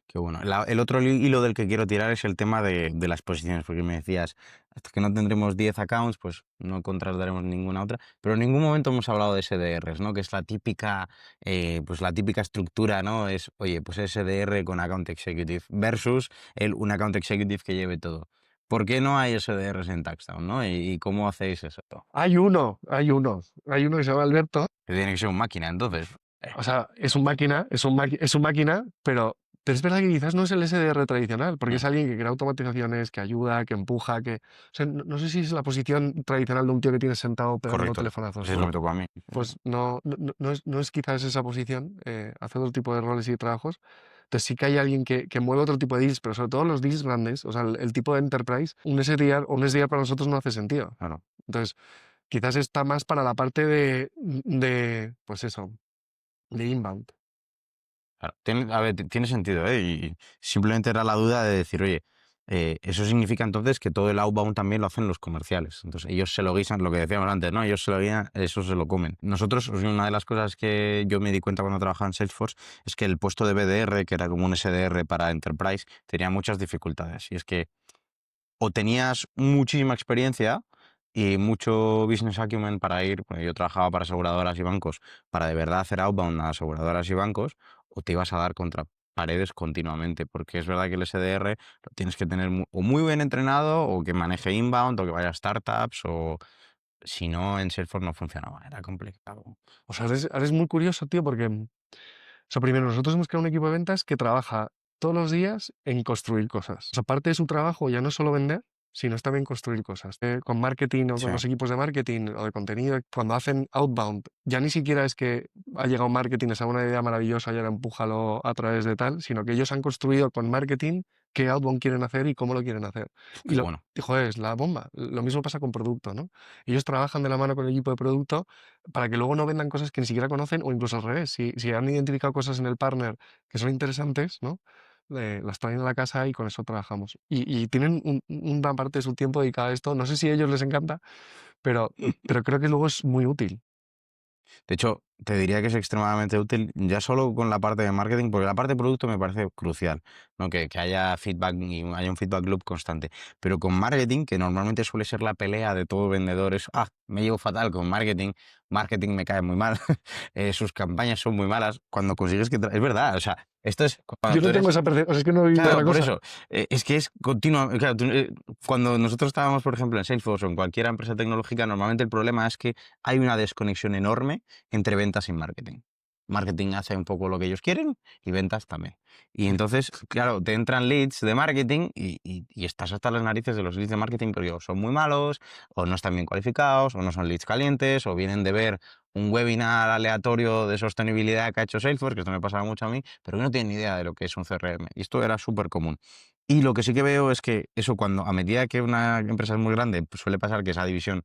Qué bueno. El otro hilo del que quiero tirar es el tema de las posiciones, porque me decías, hasta que no tendremos 10 accounts, pues no contrataremos ninguna otra. Pero en ningún momento hemos hablado de SDRs, ¿no? Que es pues la típica estructura, ¿no? Es, oye, pues SDR con account executive versus un account executive que lleve todo. ¿Por qué no hay SDRs en Taxdown, no? ¿Y cómo hacéis eso? Hay uno que se llama Alberto. Que tiene que ser un máquina, entonces. O sea, es un máquina, pero es verdad que quizás no es el SDR tradicional, porque Mm, es alguien que crea automatizaciones, que ayuda, que empuja, o sea, no sé si es la posición tradicional de un tío que tienes sentado pegando correcto. telefonazos, Pues eso ¿no? me tocó a mí. Pues no es quizás esa posición, hace otro tipo de roles y trabajos. Entonces sí que hay alguien que mueve otro tipo de deals, pero sobre todo los deals grandes, o sea, el tipo de enterprise, un SDR para nosotros no hace sentido. Claro. Entonces, quizás está más para la parte pues eso, de inbound. Claro, a ver, tiene sentido, ¿eh? Y simplemente era la duda de decir, oye, eso significa entonces que todo el outbound también lo hacen los comerciales. Entonces ellos se lo guisan, lo que decíamos antes, ¿no? Ellos se lo guían, eso se lo comen. Nosotros, o sea, una de las cosas que yo me di cuenta cuando trabajaba en Salesforce es que el puesto de BDR, que era como un SDR para Enterprise, tenía muchas dificultades. Y es que o tenías muchísima experiencia y mucho business acumen para ir, porque yo trabajaba para aseguradoras y bancos, para de verdad hacer outbound a aseguradoras y bancos, o te ibas a dar contra paredes continuamente, porque es verdad que el SDR lo tienes que tener o muy bien entrenado, o que maneje inbound, o que vaya a startups, o si no, en Salesforce no funcionaba, era complicado. O sea, ahora es muy curioso, tío, porque, o sea, primero, nosotros hemos creado un equipo de ventas que trabaja todos los días en construir cosas. O sea, parte de su trabajo ya no es solo vender, sino es también construir cosas. Con marketing o Sí, con los equipos de marketing o de contenido, cuando hacen outbound, ya ni siquiera es que ha llegado marketing, les da una idea maravillosa y ahora empújalo a través de tal, sino que ellos han construido con marketing qué outbound quieren hacer y cómo lo quieren hacer. Y qué lo, bueno. joder, es la bomba. Lo mismo pasa con producto, ¿no? Ellos trabajan de la mano con el equipo de producto para que luego no vendan cosas que ni siquiera conocen o incluso al revés. Si han identificado cosas en el partner que son interesantes, ¿no? Las traen a la casa y con eso trabajamos. Y tienen una parte de su tiempo dedicada a esto. No sé si a ellos les encanta, pero creo que luego es muy útil. De hecho, te diría que es extremadamente útil ya solo con la parte de marketing, porque la parte de producto me parece crucial, ¿no? Que haya feedback y haya un feedback loop constante. Pero con marketing, que normalmente suele ser la pelea de todo vendedor, es, me llevo fatal con marketing, marketing me cae muy mal, sus campañas son muy malas. Cuando consigues que... Es verdad, o sea, esto es cuando Yo tú no tengo eres... esa percepción, o sea, es que no he vivido Claro, otra por cosa. eso. Es que es continuo. Claro, cuando nosotros estábamos, por ejemplo, en Salesforce o en cualquier empresa tecnológica, normalmente el problema es que hay una desconexión enorme entre ventas y marketing. Marketing hace un poco lo que ellos quieren y ventas también. Y entonces, claro, te entran leads de marketing y estás hasta las narices de los leads de marketing porque o son muy malos, o no están bien cualificados, o no son leads calientes, o vienen de ver un webinar aleatorio de sostenibilidad que ha hecho Salesforce, que esto me pasaba mucho a mí, pero que no tienen ni idea de lo que es un CRM. Y esto era súper común. Y lo que sí que veo es que eso, cuando a medida que una empresa es muy grande, pues suele pasar que esa división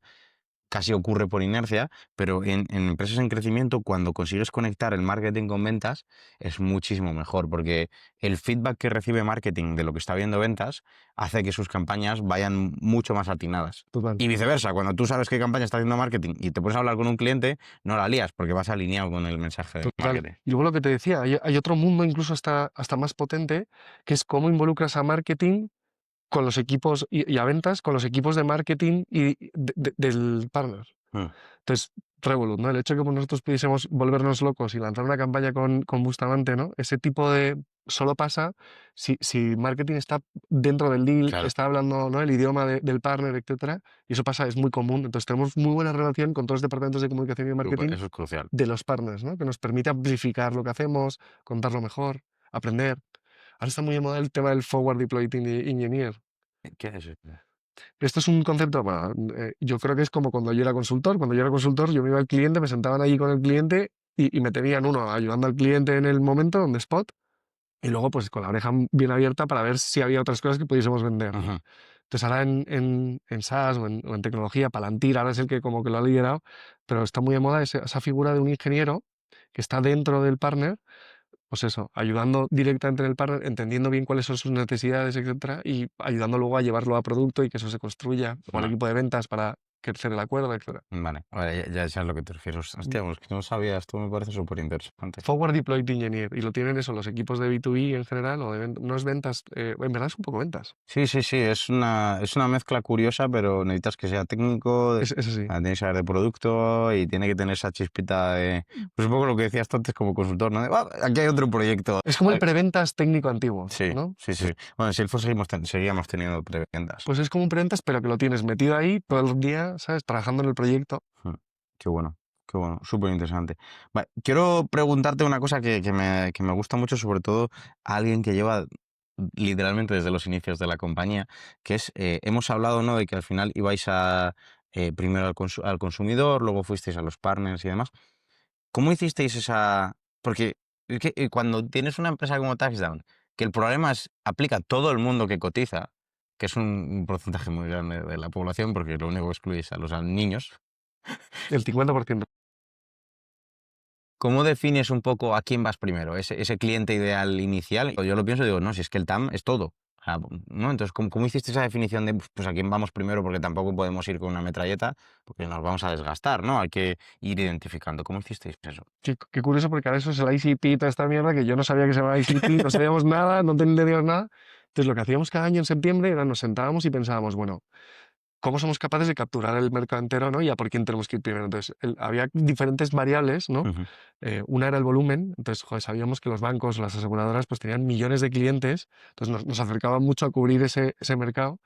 casi ocurre por inercia, pero en empresas en crecimiento, cuando consigues conectar el marketing con ventas, es muchísimo mejor, porque el feedback que recibe marketing de lo que está viendo ventas hace que sus campañas vayan mucho más atinadas. Total. Y viceversa, cuando tú sabes qué campaña está haciendo marketing y te pones a hablar con un cliente, no la lías porque vas alineado con el mensaje de Total. marketing. Y luego lo que te decía, hay otro mundo incluso hasta más potente, que es cómo involucras a marketing con los equipos y a ventas, con los equipos de marketing del partner. Mm, Entonces, Revolut, ¿no? El hecho de que nosotros pudiésemos volvernos locos y lanzar una campaña con Bustamante, ¿no? Ese tipo de... Solo pasa si marketing está dentro del deal, claro, está hablando, ¿no? El idioma del partner, etcétera. Y eso pasa, es muy común. Entonces tenemos muy buena relación con todos los departamentos de comunicación y de marketing eso es crucial. de los partners, ¿no? Que nos permite amplificar lo que hacemos, contarlo mejor, aprender. Ahora está muy de moda el tema del Forward Deployed Engineer. ¿Qué es eso? Esto es un concepto, bueno, yo creo que es como cuando yo era consultor. Cuando yo era consultor, yo me iba al cliente, me sentaban allí con el cliente y me tenían uno ayudando al cliente en el momento, on the spot, y luego pues con la oreja bien abierta para ver si había otras cosas que pudiésemos vender, ¿no? Ujú. Entonces ahora en SaaS o en tecnología, Palantir ahora es el que como que lo ha liderado, pero está muy de moda esa figura de un ingeniero que está dentro del partner, pues eso, ayudando directamente en el partner, entendiendo bien cuáles son sus necesidades, etcétera, y ayudando luego a llevarlo a producto y que eso se construya, o al Vale. equipo de ventas para crecer el acuerdo, etcétera. Vale, ya sé a lo que te refieres. Hostia, pues que no sabía, esto me parece súper interesante. Forward Deployed Engineer, y lo tienen eso, los equipos de B2B en general, o no es ventas, en verdad es un poco ventas. Sí, es una mezcla curiosa, pero necesitas que sea técnico, Es así. tiene que saber de producto y tiene que tener esa chispita de... Pues un poco lo que decías tú antes como consultor, ¿no? Aquí hay otro proyecto. Es como el Ah, preventas técnico antiguo, sí, ¿no? sí. Bueno, en Salesforce seguíamos teniendo preventas. Pues es como un preventas, pero que lo tienes metido ahí todo el día, ¿sabes? Trabajando en el proyecto. Mm, qué bueno, súper interesante. Vale, quiero preguntarte una cosa que me gusta mucho, sobre todo a alguien que lleva literalmente desde los inicios de la compañía, que es, hemos hablado, ¿no? De que al final ibais primero al consumidor, luego fuisteis a los partners y demás. ¿Cómo hicisteis esa...? Porque es que, cuando tienes una empresa como Touchdown, que el problema es, aplica a todo el mundo que cotiza, que es un porcentaje muy grande de la población, porque lo único que excluís a los niños. El 50%. ¿Cómo defines un poco a quién vas primero? Ese cliente ideal inicial. Yo lo pienso y digo, no, si es que el TAM es todo. O sea, ¿no? Entonces, ¿cómo hiciste esa definición de pues a quién vamos primero? Porque tampoco podemos ir con una metralleta, porque nos vamos a desgastar, ¿no? Hay que ir identificando. ¿Cómo hicisteis eso? Qué curioso, porque ahora eso es el ICP y toda esta mierda, que yo no sabía que se llamaba ICP, no sabíamos nada, no entendíamos nada. Entonces, lo que hacíamos cada año en septiembre era nos sentábamos y pensábamos, bueno, ¿cómo somos capaces de capturar el mercado entero, ¿no? Y a por quién tenemos que ir primero. Entonces, había diferentes variables, ¿no? Ujú. Una era el volumen, entonces, joder, sabíamos que los bancos, las aseguradoras, pues tenían millones de clientes, entonces nos acercaban mucho a cubrir ese mercado.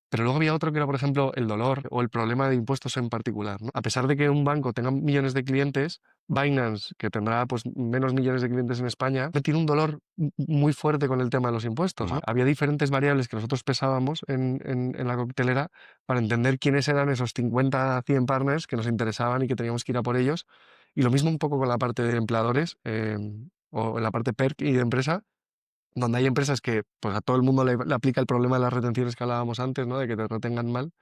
Pero luego había otro que era, por ejemplo, el dolor o el problema de impuestos en particular, ¿no? A pesar de que un banco tenga millones de clientes, Binance, que tendrá pues menos millones de clientes en España, tiene un dolor muy fuerte con el tema de los impuestos, ¿no? Vale. Había diferentes variables que nosotros pesábamos en la coctelera para entender quiénes eran esos 50, 100 partners que nos interesaban y que teníamos que ir a por ellos. Y lo mismo un poco con la parte de empleadores o en la parte PERC y de empresa, donde hay empresas que pues, a todo el mundo le aplica el problema de las retenciones que hablábamos antes, ¿no? De que te retengan mal,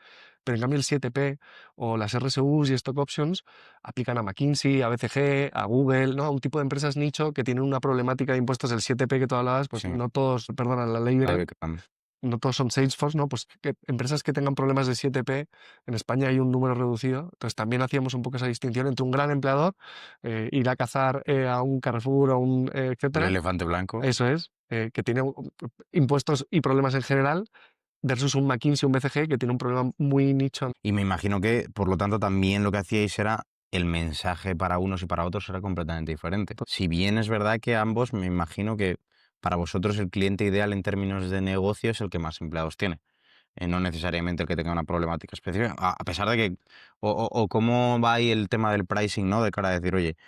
pero en cambio el 7P o las RSUs y Stock Options aplican a McKinsey, a BCG, a Google, ¿no? A un tipo de empresas nicho que tienen una problemática de impuestos. El 7P que tú hablabas, pues Sí, no todos, perdonan la ley la de... Beckham. No todos son Salesforce, ¿no? Pues empresas que tengan problemas de 7P, en España hay un número reducido. Entonces también hacíamos un poco esa distinción entre un gran empleador, ir a cazar a un Carrefour o un El etcétera. elefante blanco. Eso es, que tiene impuestos y problemas en general, versus un McKinsey, un BCG, que tiene un problema muy nicho. Y me imagino que, por lo tanto, también lo que hacíais era el mensaje para unos y para otros era completamente diferente. Si bien es verdad que ambos, me imagino que para vosotros el cliente ideal en términos de negocio es el que más empleados tiene. No necesariamente el que tenga una problemática específica. A pesar de que, o cómo va ahí el tema del pricing, ¿no? De cara a decir, oye,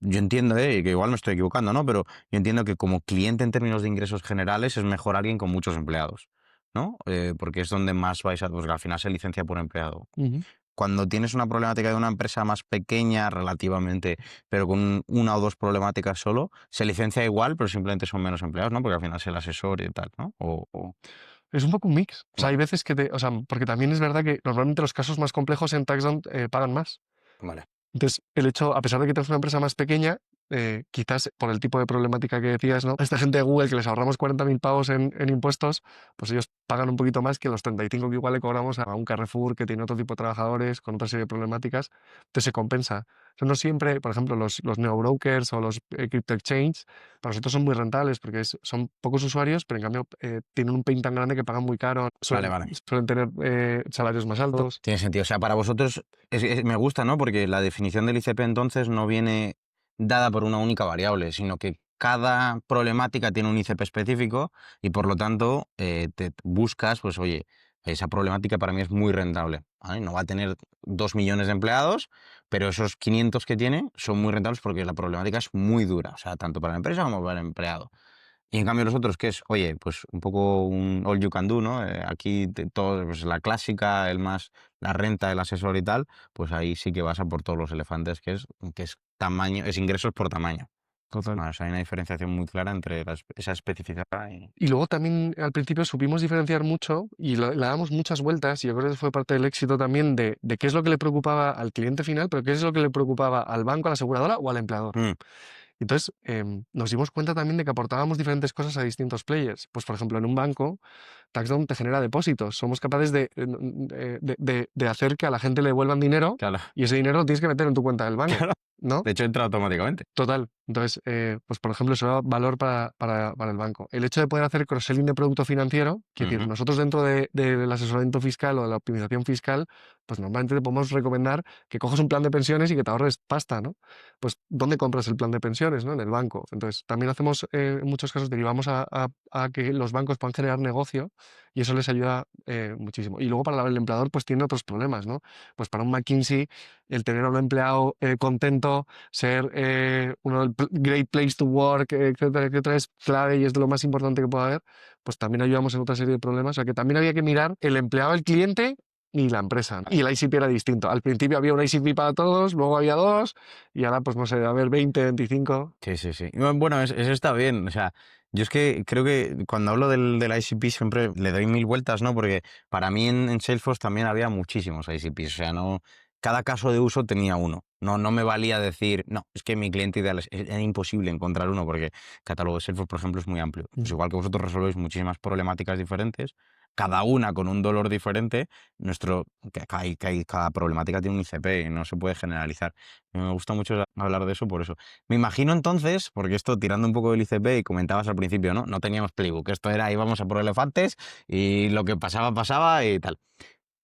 yo entiendo, que igual me estoy equivocando, ¿no? Pero yo entiendo que como cliente en términos de ingresos generales es mejor alguien con muchos empleados, ¿no? Porque es donde más vais a, pues al final se licencia por empleado. Ujú. Cuando tienes una problemática de una empresa más pequeña relativamente, pero con una o dos problemáticas solo, se licencia igual, pero simplemente son menos empleados, ¿no? Porque al final es el asesor y tal, ¿no? Es un poco un mix. O sea, hay Vale, veces que o sea, porque también es verdad que normalmente los casos más complejos en TaxDown pagan más. vale. Entonces, el hecho, a pesar de que tengas una empresa más pequeña, quizás por el tipo de problemática que decías, ¿no? Esta gente de Google que les ahorramos 40.000 pavos en impuestos, pues ellos pagan un poquito más que los 35 que igual le cobramos a un Carrefour que tiene otro tipo de trabajadores con otra serie de problemáticas. Entonces se compensa. Eso no siempre, por ejemplo, los neobrokers o los crypto exchange, para nosotros son muy rentables porque son pocos usuarios, pero en cambio tienen un pain tan grande que pagan muy caro, Vale, vale. suelen tener salarios más altos. Tiene sentido. O sea, para vosotros me gusta, ¿no? Porque la definición del ICP entonces no viene dada por una única variable, sino que cada problemática tiene un ICP específico y por lo tanto te buscas, pues oye, esa problemática para mí es muy rentable. ¿Vale? No va a tener 2 millones de empleados, pero esos 500 que tiene son muy rentables porque la problemática es muy dura, o sea, tanto para la empresa como para el empleado. Y en cambio los otros, ¿qué es? Oye, pues un poco un all you can do, ¿no? Aquí todo, pues la clásica, el más, la renta, el asesor y tal, pues ahí sí que vas a por todos los elefantes, que es tamaño, es ingresos por tamaño. Total. Vale, o sea, hay una diferenciación muy clara entre esa especificidad y... Y luego también al principio supimos diferenciar mucho y le damos muchas vueltas y yo creo que fue parte del éxito también de qué es lo que le preocupaba al cliente final, pero qué es lo que le preocupaba al banco, a la aseguradora o al empleador. Mm, Entonces nos dimos cuenta también de que aportábamos diferentes cosas a distintos players. Pues por ejemplo en un banco, TaxDown te genera depósitos. Somos capaces de hacer que a la gente le devuelvan dinero claro, y ese dinero lo tienes que meter en tu cuenta del banco, claro. ¿no? De hecho, entra automáticamente. Total. Entonces, pues por ejemplo, eso da valor para el banco. El hecho de poder hacer cross-selling de producto financiero, quiere decir, Ujú. nosotros dentro del asesoramiento fiscal o de la optimización fiscal, pues normalmente te podemos recomendar que cojas un plan de pensiones y que te ahorres pasta, ¿no? Pues, ¿dónde compras el plan de pensiones? ¿No? En el banco. Entonces, también hacemos, en muchos casos, derivamos a que los bancos puedan generar negocio y eso les ayuda muchísimo. Y luego para el empleador, pues tiene otros problemas, ¿no? Pues para un McKinsey, el tener a un empleado contento, ser uno del great place to work, etcétera, etcétera, es clave y es de lo más importante que pueda haber, pues también ayudamos en otra serie de problemas. O sea que también había que mirar el empleado, el cliente y la empresa, ¿no? Y el ICP era distinto. Al principio había un ICP para todos, luego había dos y ahora pues no sé, a ver, 20, 25. Sí, sí, sí. Bueno, eso está bien. O sea, yo es que creo que cuando hablo del ICP siempre le doy mil vueltas, ¿no? Porque para mí en Salesforce también había muchísimos ICPs. O sea, no, cada caso de uso tenía uno. No me valía decir, no, es que mi cliente ideal era imposible encontrar uno porque el catálogo de Salesforce, por ejemplo, es muy amplio. Pues igual que vosotros resolvéis muchísimas problemáticas diferentes, cada una con un dolor diferente, cada problemática tiene un ICP y no se puede generalizar. Me gusta mucho hablar de eso por eso. Me imagino entonces, porque esto tirando un poco del ICP y comentabas al principio, ¿no? No teníamos playbook, esto era íbamos a por elefantes y lo que pasaba, pasaba y tal.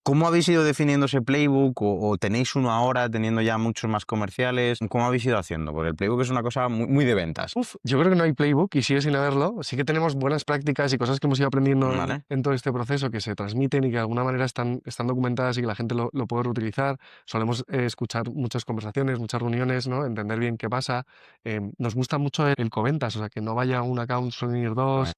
¿Cómo habéis ido definiendo ese playbook o tenéis uno ahora teniendo ya muchos más comerciales? ¿Cómo habéis ido haciendo? Porque el playbook es una cosa muy de ventas. Uf, yo creo que no hay playbook y sigue sin haberlo. Sí que tenemos buenas prácticas y cosas que hemos ido aprendiendo ¿Vale? en todo este proceso que se transmiten y que de alguna manera están documentadas y que la gente lo puede reutilizar. Solemos escuchar muchas conversaciones, muchas reuniones, ¿no? Entender bien qué pasa. Nos gusta mucho el coventas, o sea, que no vaya un account, suelen ir Guay, dos.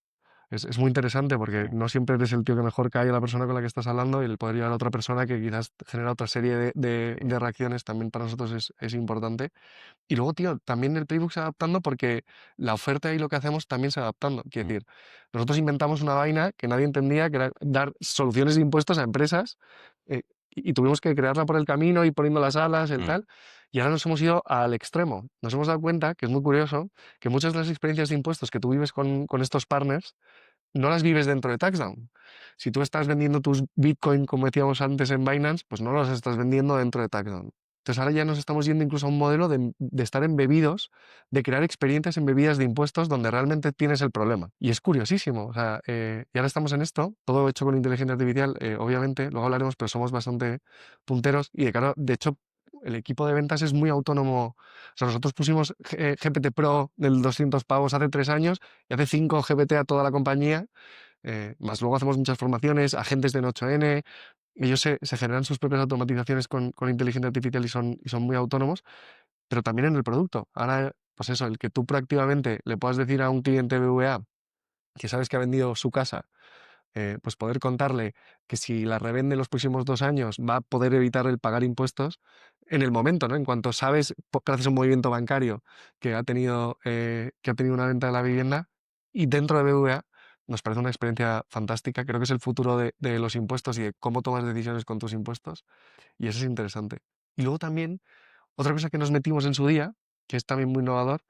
Es muy interesante porque sí. no siempre eres el tío que mejor cae a la persona con la que estás hablando y el poder llevar a otra persona que quizás genera otra serie de reacciones también para nosotros es importante. Y luego, tío, también el playbook se va adaptando porque la oferta y lo que hacemos también se va adaptando. Quiero Mm, decir, nosotros inventamos una vaina que nadie entendía, que era dar soluciones de impuestos a empresas, y tuvimos que crearla por el camino y poniendo las alas, el mm, tal, y ahora nos hemos ido al extremo. Nos hemos dado cuenta, que es muy curioso, que muchas de las experiencias de impuestos que tú vives con estos partners no las vives dentro de TaxDown. Si tú estás vendiendo tus Bitcoin, como decíamos antes en Binance, pues no los estás vendiendo dentro de TaxDown. Entonces ahora ya nos estamos yendo incluso a un modelo de estar embebidos, de crear experiencias embebidas de impuestos donde realmente tienes el problema. Y es curiosísimo. O sea, y ahora estamos en esto, todo hecho con inteligencia artificial, obviamente, luego hablaremos, pero somos bastante punteros. Y de hecho, el equipo de ventas es muy autónomo. O sea, nosotros pusimos GPT Pro del 200 pavos hace 3 años y hace 5 GPT a toda la compañía, más luego hacemos muchas formaciones, agentes de 8N, ellos se generan sus propias automatizaciones con inteligencia artificial y son muy autónomos, pero también en el producto. Ahora, pues eso, el que tú proactivamente le puedas decir a un cliente BVA que sabes que ha vendido su casa, pues poder contarle que si la revende en los próximos 2 años va a poder evitar el pagar impuestos en el momento, ¿no? En cuanto sabes, gracias a un movimiento bancario que ha tenido una venta de la vivienda y dentro de BVA nos parece una experiencia fantástica. Creo que es el futuro de los impuestos y de cómo tomas decisiones con tus impuestos y eso es interesante. Y luego también, otra cosa que nos metimos en su día, que es también muy innovador,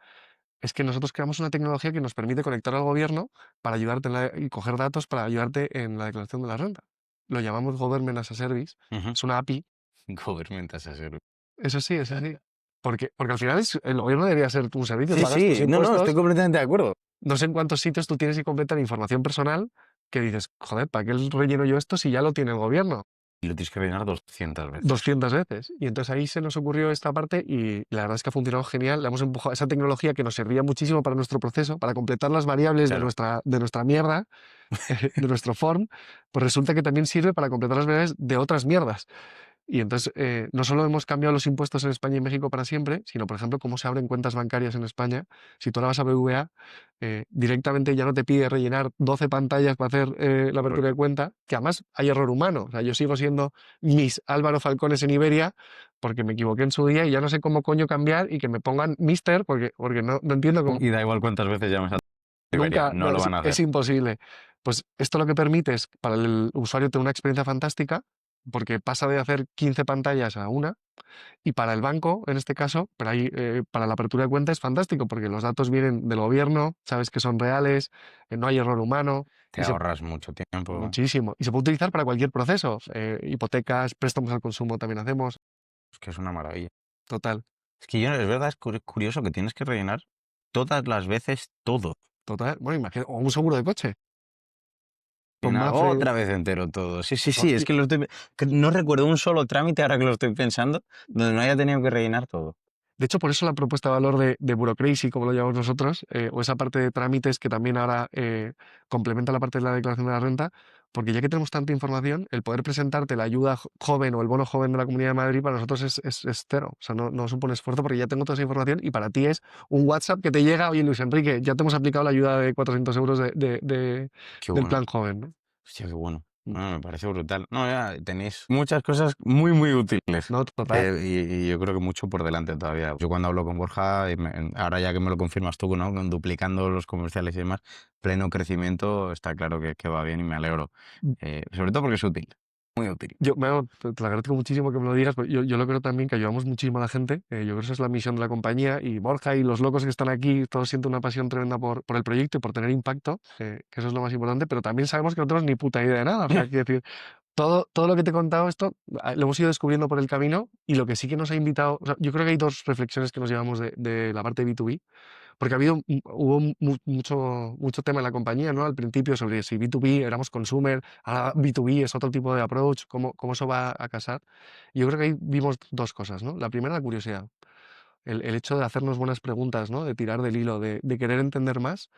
es que nosotros creamos una tecnología que nos permite conectar al gobierno para ayudarte y coger datos para ayudarte en la declaración de la renta. Lo llamamos Government as a Service. ujú. Es una API. Government as a service. Eso sí, eso sí. Porque al final el gobierno debería ser un servicio, Sí, pagas tus sí, no, estoy impuestos. completamente de acuerdo. No sé en cuántos sitios tú tienes que completar información personal que dices, joder, ¿para qué relleno yo esto si ya lo tiene el gobierno? Y lo tienes que rellenar 200 veces. 200 veces. Y entonces ahí se nos ocurrió esta parte y la verdad es que ha funcionado genial. Le hemos empujado esa tecnología que nos servía muchísimo para nuestro proceso, para completar las variables de Claro. nuestra mierda, de nuestro form, pues resulta que también sirve para completar las variables de otras mierdas. Y entonces no solo hemos cambiado los impuestos en España y México para siempre, sino, por ejemplo, cómo se abren cuentas bancarias en España. Si tú ahora vas a BVA, directamente ya no te pide rellenar 12 pantallas para hacer la apertura de cuenta, que además hay error humano. O sea, yo sigo siendo Miss Álvaro Falcones en Iberia porque me equivoqué en su día y ya no sé cómo coño cambiar y que me pongan Mister porque no entiendo cómo. Y da igual cuántas veces llames a Iberia, Nunca, no no, lo es, van a es hacer. imposible. Pues esto lo que permite es para el usuario tener una experiencia fantástica porque pasa de hacer 15 pantallas a una y para el banco, en este caso, para la apertura de cuenta es fantástico porque los datos vienen del gobierno, sabes que son reales, no hay error humano Te y ahorras mucho tiempo. muchísimo. Y se puede utilizar para cualquier proceso. Hipotecas, préstamos al consumo también hacemos. Es que es una maravilla. Total, Es que es verdad, es curioso que tienes que rellenar todas las veces todo. total. Bueno, imagínate, o un seguro de coche con Rellenar Mafre. otra vez entero todo. Sí, sí, sí, es que que no recuerdo un solo trámite ahora que lo estoy pensando donde no haya tenido que rellenar todo. De hecho, por eso la propuesta de valor de Burocracy, como lo llamamos nosotros, o esa parte de trámites que también ahora complementa la parte de la declaración de la renta, porque ya que tenemos tanta información, el poder presentarte la ayuda joven o el bono joven de la Comunidad de Madrid para nosotros es cero. O sea, no supone esfuerzo porque ya tengo toda esa información y para ti es un WhatsApp que te llega, oye Luis Enrique, ya te hemos aplicado la ayuda de 400 euros Qué del bueno. plan joven, ¿no? Hostia, qué bueno. Mm. No, me parece brutal. No, ya tenéis muchas cosas muy, muy útiles. No, total. Y yo creo que mucho por delante todavía. Yo cuando hablo con Borja, ahora ya que me lo confirmas tú, ¿no? Duplicando los comerciales y demás, pleno crecimiento, está claro que va bien y me alegro. Sobre todo porque es útil. Muy útil. Te lo agradezco muchísimo que me lo digas, pues yo lo creo también que ayudamos muchísimo a la gente. Yo creo que esa es la misión de la compañía y Borja y los locos que están aquí, todos sienten una pasión tremenda por el proyecto y por tener impacto, que eso es lo más importante, pero también sabemos que no tenemos ni puta idea de nada. O sea, quiero decir, todo lo que te he contado esto lo hemos ido descubriendo por el camino y lo que sí que nos ha invitado, o sea, yo creo que hay dos reflexiones que nos llevamos de la parte de B2B, porque hubo mucho tema en la compañía, ¿no? Al principio sobre si B2B éramos consumer, ahora B2B es otro tipo de approach, cómo eso va a casar. Yo creo que ahí vimos dos cosas, ¿no? La primera, la curiosidad. El hecho de hacernos buenas preguntas, ¿no? De tirar del hilo, de querer entender más,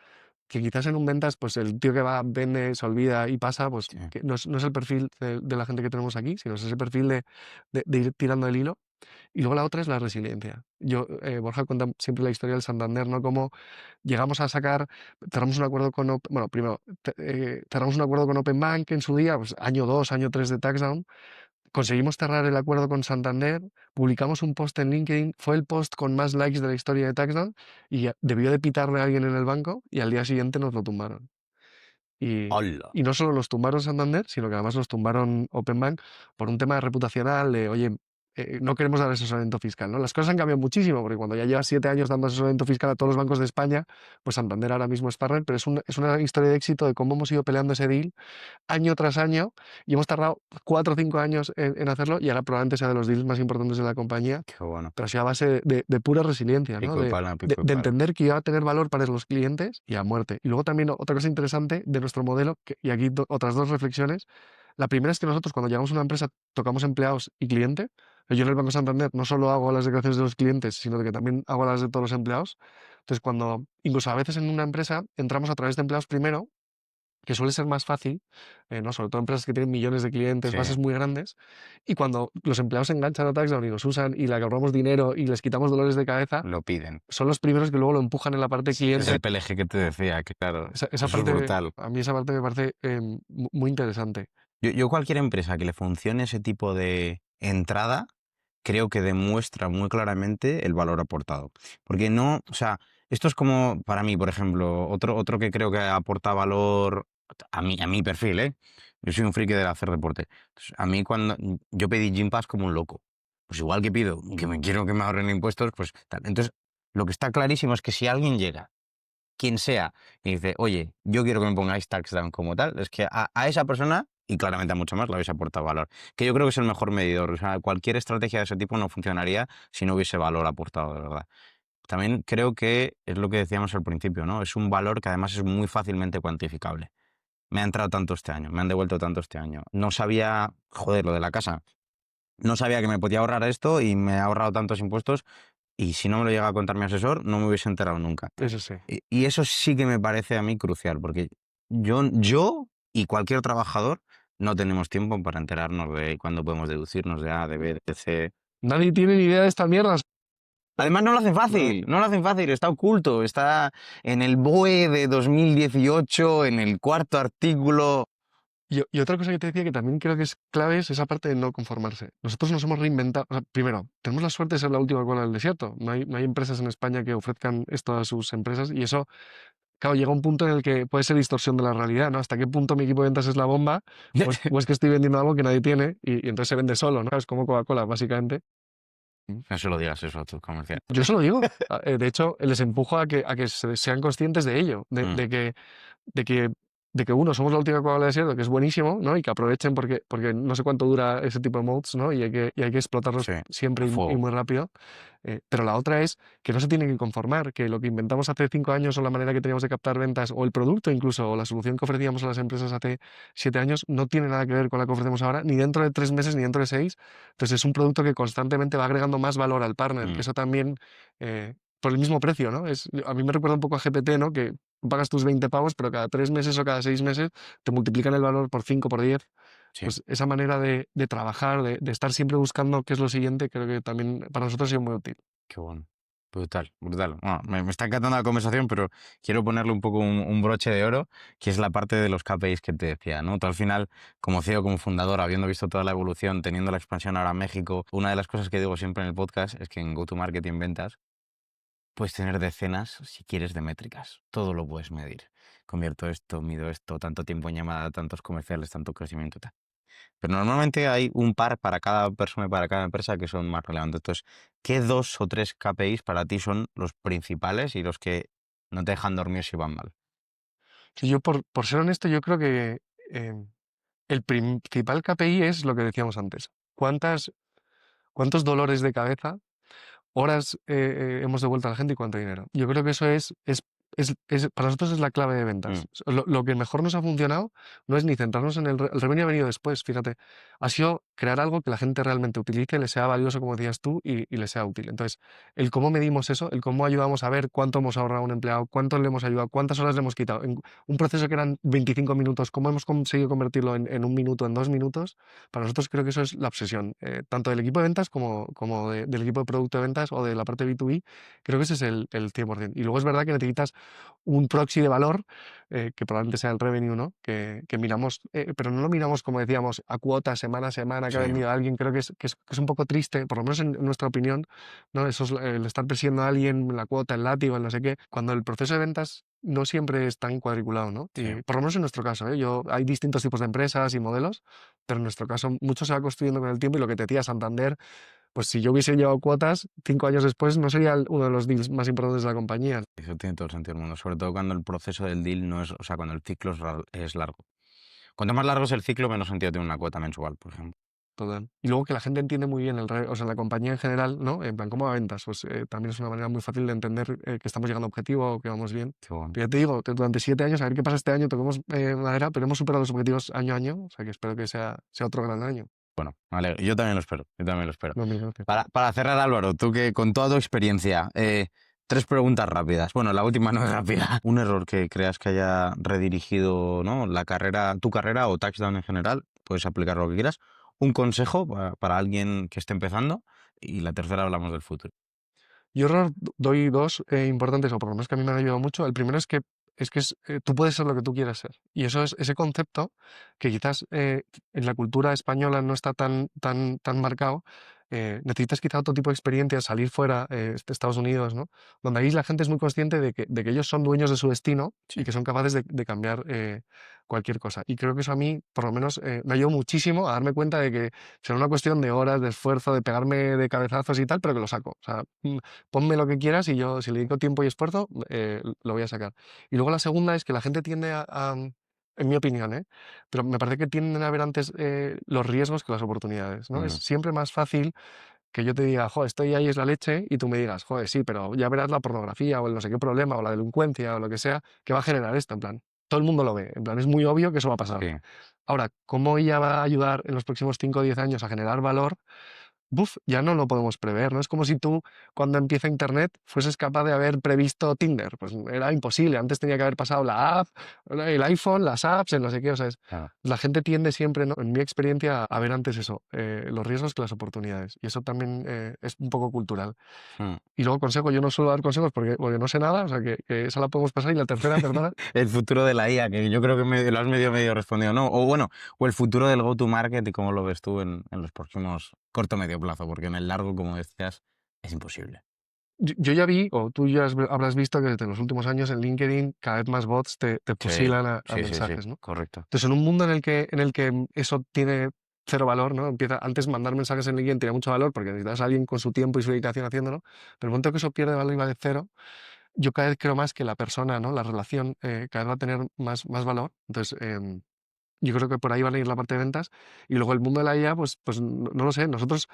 que quizás en un ventas, pues el tío que va, vende, se olvida y pasa, pues Sí. que no es el perfil de la gente que tenemos aquí, sino es ese perfil de ir tirando del hilo. Y luego la otra es la resiliencia. Borja cuenta siempre la historia del Santander, ¿no? Cómo llegamos a sacar, cerramos un acuerdo con, bueno, primero, cerramos un acuerdo con Open Bank en su día, pues año 2 año 3 de Taxdown, conseguimos cerrar el acuerdo con Santander, publicamos un post en LinkedIn, fue el post con más likes de la historia de Taxdown y debió de pitarle a alguien en el banco y al día siguiente nos lo tumbaron. Y, ¡Hala! y no solo los tumbaron Santander, sino que además los tumbaron Open Bank por un tema reputacional de, oye, no queremos dar asesoramiento fiscal, ¿no? Las cosas han cambiado muchísimo, porque cuando ya llevas 7 años dando asesoramiento fiscal a todos los bancos de España, pues Santander ahora mismo es partner, pero es una historia de éxito de cómo hemos ido peleando ese deal año tras año y hemos tardado 4 o 5 años en hacerlo y ahora probablemente sea de los deals más importantes de la compañía, Qué bueno. pero ha sido a base de pura resiliencia, ¿no? Pico y De, pala, de- pico y de pala. entender que iba a tener valor para los clientes y a muerte. Y luego también otra cosa interesante de nuestro modelo, y aquí otras dos reflexiones. La primera es que nosotros cuando llegamos a una empresa tocamos empleados y cliente. Yo en el Banco Santander no solo hago las declaraciones de los clientes, sino que también hago las de todos los empleados. Entonces, incluso a veces en una empresa entramos a través de empleados primero, que suele ser más fácil, ¿no? Sobre todo empresas que tienen millones de clientes, Sí, bases muy grandes, y cuando los empleados se enganchan a Taxdown y nos usan y le ahorramos dinero y les quitamos dolores de cabeza, lo piden. son los primeros que luego lo empujan en la parte Es cliente. el PLG que te decía, que claro, Esa eso es parte, brutal. a mí esa parte me parece muy interesante. Yo cualquier empresa que le funcione ese tipo de entrada, creo que demuestra muy claramente el valor aportado. Porque no, o sea, esto es como, para mí, por ejemplo, otro que creo que aporta valor a mi perfil, ¿eh? Yo soy un friki de hacer deporte. Entonces, a mí cuando yo pedí Gym Pass como un loco. Pues igual que pido que me quiero que me ahorren impuestos, pues tal. Entonces, lo que está clarísimo es que si alguien llega, quien sea, y dice, oye, yo quiero que me pongáis Taxdown como tal, es que a esa persona, y claramente a mucho más, le habéis aportado valor. Que yo creo que es el mejor medidor. O sea, cualquier estrategia de ese tipo no funcionaría si no hubiese valor aportado, de verdad. También creo que es lo que decíamos al principio, ¿no? Es un valor que además es muy fácilmente cuantificable. Me ha entrado tanto este año, me han devuelto tanto este año. No sabía, joder, lo de la casa. No sabía que me podía ahorrar esto y me ha ahorrado tantos impuestos y si no me lo llega a contar mi asesor, no me hubiese enterado nunca. Eso sí. Y eso sí que me parece a mí crucial, porque yo y cualquier trabajador no tenemos tiempo para enterarnos de cuándo podemos deducirnos de A, de B, de C. Nadie tiene ni idea de esta mierda. Además, no lo hacen No. fácil, no lo hacen fácil, está oculto, está en el BOE de 2018, en el cuarto artículo. Y otra cosa que te decía que también creo que es clave es esa parte de no conformarse. Nosotros nos hemos reinventado. O sea, primero, tenemos la suerte de ser la última cola del desierto. No hay empresas en España que ofrezcan esto a sus empresas y eso, claro, llega un punto en el que puede ser distorsión de la realidad, ¿no? Hasta qué punto mi equipo de ventas es la bomba o es que estoy vendiendo algo que nadie tiene y entonces se vende solo, ¿no? Es como Coca-Cola, básicamente. No se lo digas eso a tus comerciales. Yo se lo digo. De hecho, les empujo a que sean conscientes de ello, de, Mm, de que de que, de que uno, somos la última Coca-Cola del desierto, que es buenísimo, ¿no? Y que aprovechen porque no sé cuánto dura ese tipo de modes, ¿no? Y hay que explotarlos sí, siempre a y fuego. muy rápido. Pero la otra es que no se tienen que conformar, que lo que inventamos hace 5 años o la manera que teníamos de captar ventas o el producto incluso o la solución que ofrecíamos a las empresas hace 7 años no tiene nada que ver con la que ofrecemos ahora, ni dentro de 3 meses ni dentro de 6. Entonces es un producto que constantemente va agregando más valor al partner, que Mm, eso también... por el mismo precio, ¿no? A mí me recuerda un poco a GPT, ¿no? Que pagas tus 20 pavos, pero cada 3 meses o cada 6 meses te multiplican el valor por 5 por 10. sí, Pues esa manera de trabajar, de estar siempre buscando qué es lo siguiente, creo que también para nosotros ha sido muy útil. qué bueno. Brutal, brutal. Bueno, me está encantando la conversación, pero quiero ponerle un poco un broche de oro, que es la parte de los KPIs que te decía, ¿no? Tú al final, como CEO, como fundador, habiendo visto toda la evolución, teniendo la expansión ahora a México, una de las cosas que digo siempre en el podcast es que en Go-to-Market y en ventas puedes tener decenas, si quieres, de métricas. Todo lo puedes medir. Convierto esto, mido esto, tanto tiempo en llamada, tantos comerciales, tanto crecimiento, tal. Pero normalmente hay un par para cada persona y para cada empresa que son más relevantes. Entonces, ¿qué 2 o 3 KPIs para ti son los principales y los que no te dejan dormir si van mal? Que yo, por ser honesto, yo creo que el principal KPI es lo que decíamos antes. ¿Cuántos dolores de cabeza, horas hemos devuelto a la gente y cuánto dinero? Yo creo que eso para nosotros es la clave de ventas. Mm, Lo que mejor nos ha funcionado no es ni centrarnos en el revenue, ha venido después, fíjate. Ha sido crear algo que la gente realmente utilice, le sea valioso, como decías tú, y le sea útil. Entonces, el cómo medimos eso, el cómo ayudamos a ver cuánto hemos ahorrado a un empleado, cuánto le hemos ayudado, cuántas horas le hemos quitado. En un proceso que eran 25 minutos, cómo hemos conseguido convertirlo en 1 minuto, en 2 minutos. Para nosotros creo que eso es la obsesión, tanto del equipo de ventas como del equipo de producto de ventas o de la parte B2B. Creo que ese es el 100%. Y luego es verdad que necesitas un proxy de valor, que probablemente sea el revenue, ¿no? Que miramos, pero no lo miramos, como decíamos, a cuota, semana a semana, que ha sí, vendido alguien. Creo que es un poco triste, por lo menos en nuestra opinión, ¿no? Eso es el estar persiguiendo a alguien, la cuota, el látigo, el no sé qué, cuando el proceso de ventas no siempre es tan cuadriculado, ¿no? sí. Y por lo menos en nuestro caso, ¿eh? Hay distintos tipos de empresas y modelos, pero en nuestro caso mucho se va construyendo con el tiempo y lo que te decía Santander, pues si yo hubiese llevado cuotas, 5 años después no sería uno de los deals más importantes de la compañía. Eso tiene todo el sentido del mundo, sobre todo cuando el proceso del deal no es, o sea, cuando el ciclo es largo. Cuanto más largo es el ciclo, menos sentido tiene una cuota mensual, por ejemplo. Total. Y luego que la gente entiende muy bien o sea, la compañía en general, ¿no? En plan, ¿cómo va ventas? Pues también es una manera muy fácil de entender que estamos llegando a objetivo o que vamos bien. Qué bueno. Pero ya te digo, durante 7 años, a ver qué pasa este año, toquemos madera, pero hemos superado los objetivos año a año, o sea que espero que sea otro gran año. Bueno, vale, yo también lo espero, yo también lo espero. No, mil gracias. Para cerrar, Álvaro, tú que con toda tu experiencia, 3 preguntas rápidas. Bueno, la última no es rápida. Un error que creas que haya redirigido, ¿no?, la carrera, tu carrera o Touchdown en general, puedes aplicar lo que quieras. Un consejo para alguien que esté empezando y la tercera hablamos del futuro. Yo doy dos importantes, o por lo menos que a mí me han ayudado mucho. El primero tú puedes ser lo que tú quieras ser. Y eso es ese concepto que quizás en la cultura española no está tan marcado. Necesitas quizá otro tipo de experiencia, salir fuera de Estados Unidos, ¿no? Donde ahí la gente es muy consciente de que ellos son dueños de su destino y Sí. que son capaces de cambiar cualquier cosa. Y creo que eso a mí, por lo menos, me ayudó muchísimo a darme cuenta de que será una cuestión de horas, de esfuerzo, de pegarme de cabezazos y tal, pero que lo saco. O sea, ponme lo que quieras y yo, si le dedico tiempo y esfuerzo, lo voy a sacar. Y luego la segunda es que la gente tiende en mi opinión, pero me parece que tienden a ver antes los riesgos que las oportunidades, ¿no? Es Mm, siempre más fácil que yo te diga, joder, estoy ahí, es la leche, y tú me digas, joder, sí, pero ya verás la pornografía o el no sé qué problema o la delincuencia o lo que sea que va a generar esto, en plan. Todo el mundo lo ve, en plan, es muy obvio que eso va a pasar. sí. Ahora, ¿cómo ella va a ayudar en los próximos 5 o 10 años a generar valor? Ya no lo podemos prever, ¿no? Es como si tú, cuando empieza Internet, fueses capaz de haber previsto Tinder. Pues era imposible. Antes tenía que haber pasado la app, el iPhone, las apps, el no sé qué. O sea, Claro. la gente tiende siempre, ¿no? En mi experiencia, a ver antes eso, los riesgos que las oportunidades. Y eso también es un poco cultural. Mm. Y luego consejo, yo no suelo dar consejos porque no sé nada, o sea, que esa la podemos pasar. Y la tercera, perdona, El futuro de la IA, que yo creo que lo has medio respondido, ¿no? O bueno, o el futuro del go-to-market y cómo lo ves tú en los próximos corto-medio plazo, porque en el largo, como decías, es imposible. yo ya vi, o tú ya habrás visto que desde los últimos años en LinkedIn cada vez más bots te Sí, fusilan a sí, mensajes, ¿no? correcto. Entonces, en un mundo en el que eso tiene cero valor, ¿no? Antes mandar mensajes en LinkedIn tenía mucho valor porque necesitas a alguien con su tiempo y su dedicación haciéndolo, pero el momento que eso pierde valor y va de cero, yo cada vez creo más que la persona, ¿no? La relación cada vez va a tener más valor. Entonces, yo creo que por ahí van a ir la parte de ventas. Y luego el mundo de la IA, pues no lo sé, nosotros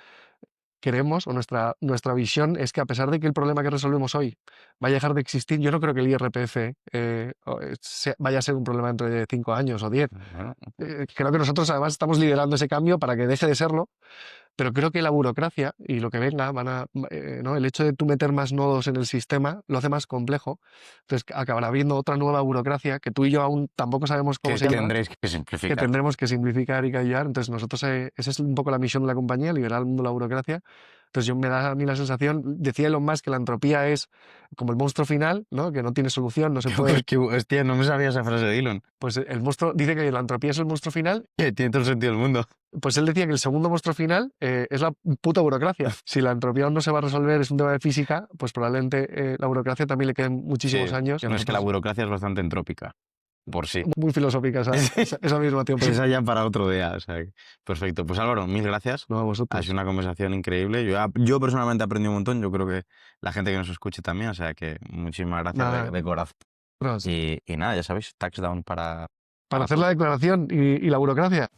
queremos, o nuestra visión es que a pesar de que el problema que resolvemos hoy vaya a dejar de existir, yo no creo que el IRPF vaya a ser un problema dentro de 5 años o 10. Bueno, Creo que nosotros además estamos liderando ese cambio para que deje de serlo, pero creo que la burocracia y lo que venga ¿no? El hecho de tú meter más nodos en el sistema lo hace más complejo. Entonces acabará habiendo otra nueva burocracia que tú y yo aún tampoco sabemos cómo que se llama, tendréis que que simplificar. tendremos que simplificar y que ayudar. Entonces nosotros, esa es un poco la misión de la compañía, liberar el mundo de la burocracia. Entonces me da a mí la sensación, decía Elon Musk, que la entropía es como el monstruo final, ¿no? Que no tiene solución, no se puede. Hostia, no me sabía esa frase de Elon. Pues el monstruo dice que la entropía es el monstruo final. Tiene todo el sentido del mundo. Pues él decía que el segundo monstruo final es la puta burocracia. Si la entropía aún no se va a resolver, es un tema de física, pues probablemente la burocracia también le queden muchísimos Sí, años. no es que la burocracia es bastante entrópica. por sí. Muy filosófica esa misma tiempo. Esa ya para otro día. O sea, perfecto. Pues Álvaro, mil gracias. No, a Ha vosotros. sido una conversación increíble. Yo personalmente he aprendido un montón. Yo creo que la gente que nos escuche también. O sea que muchísimas gracias Nada, de corazón. ostras, Y nada, ya sabéis, tax down para para hacer todos. la declaración y la burocracia.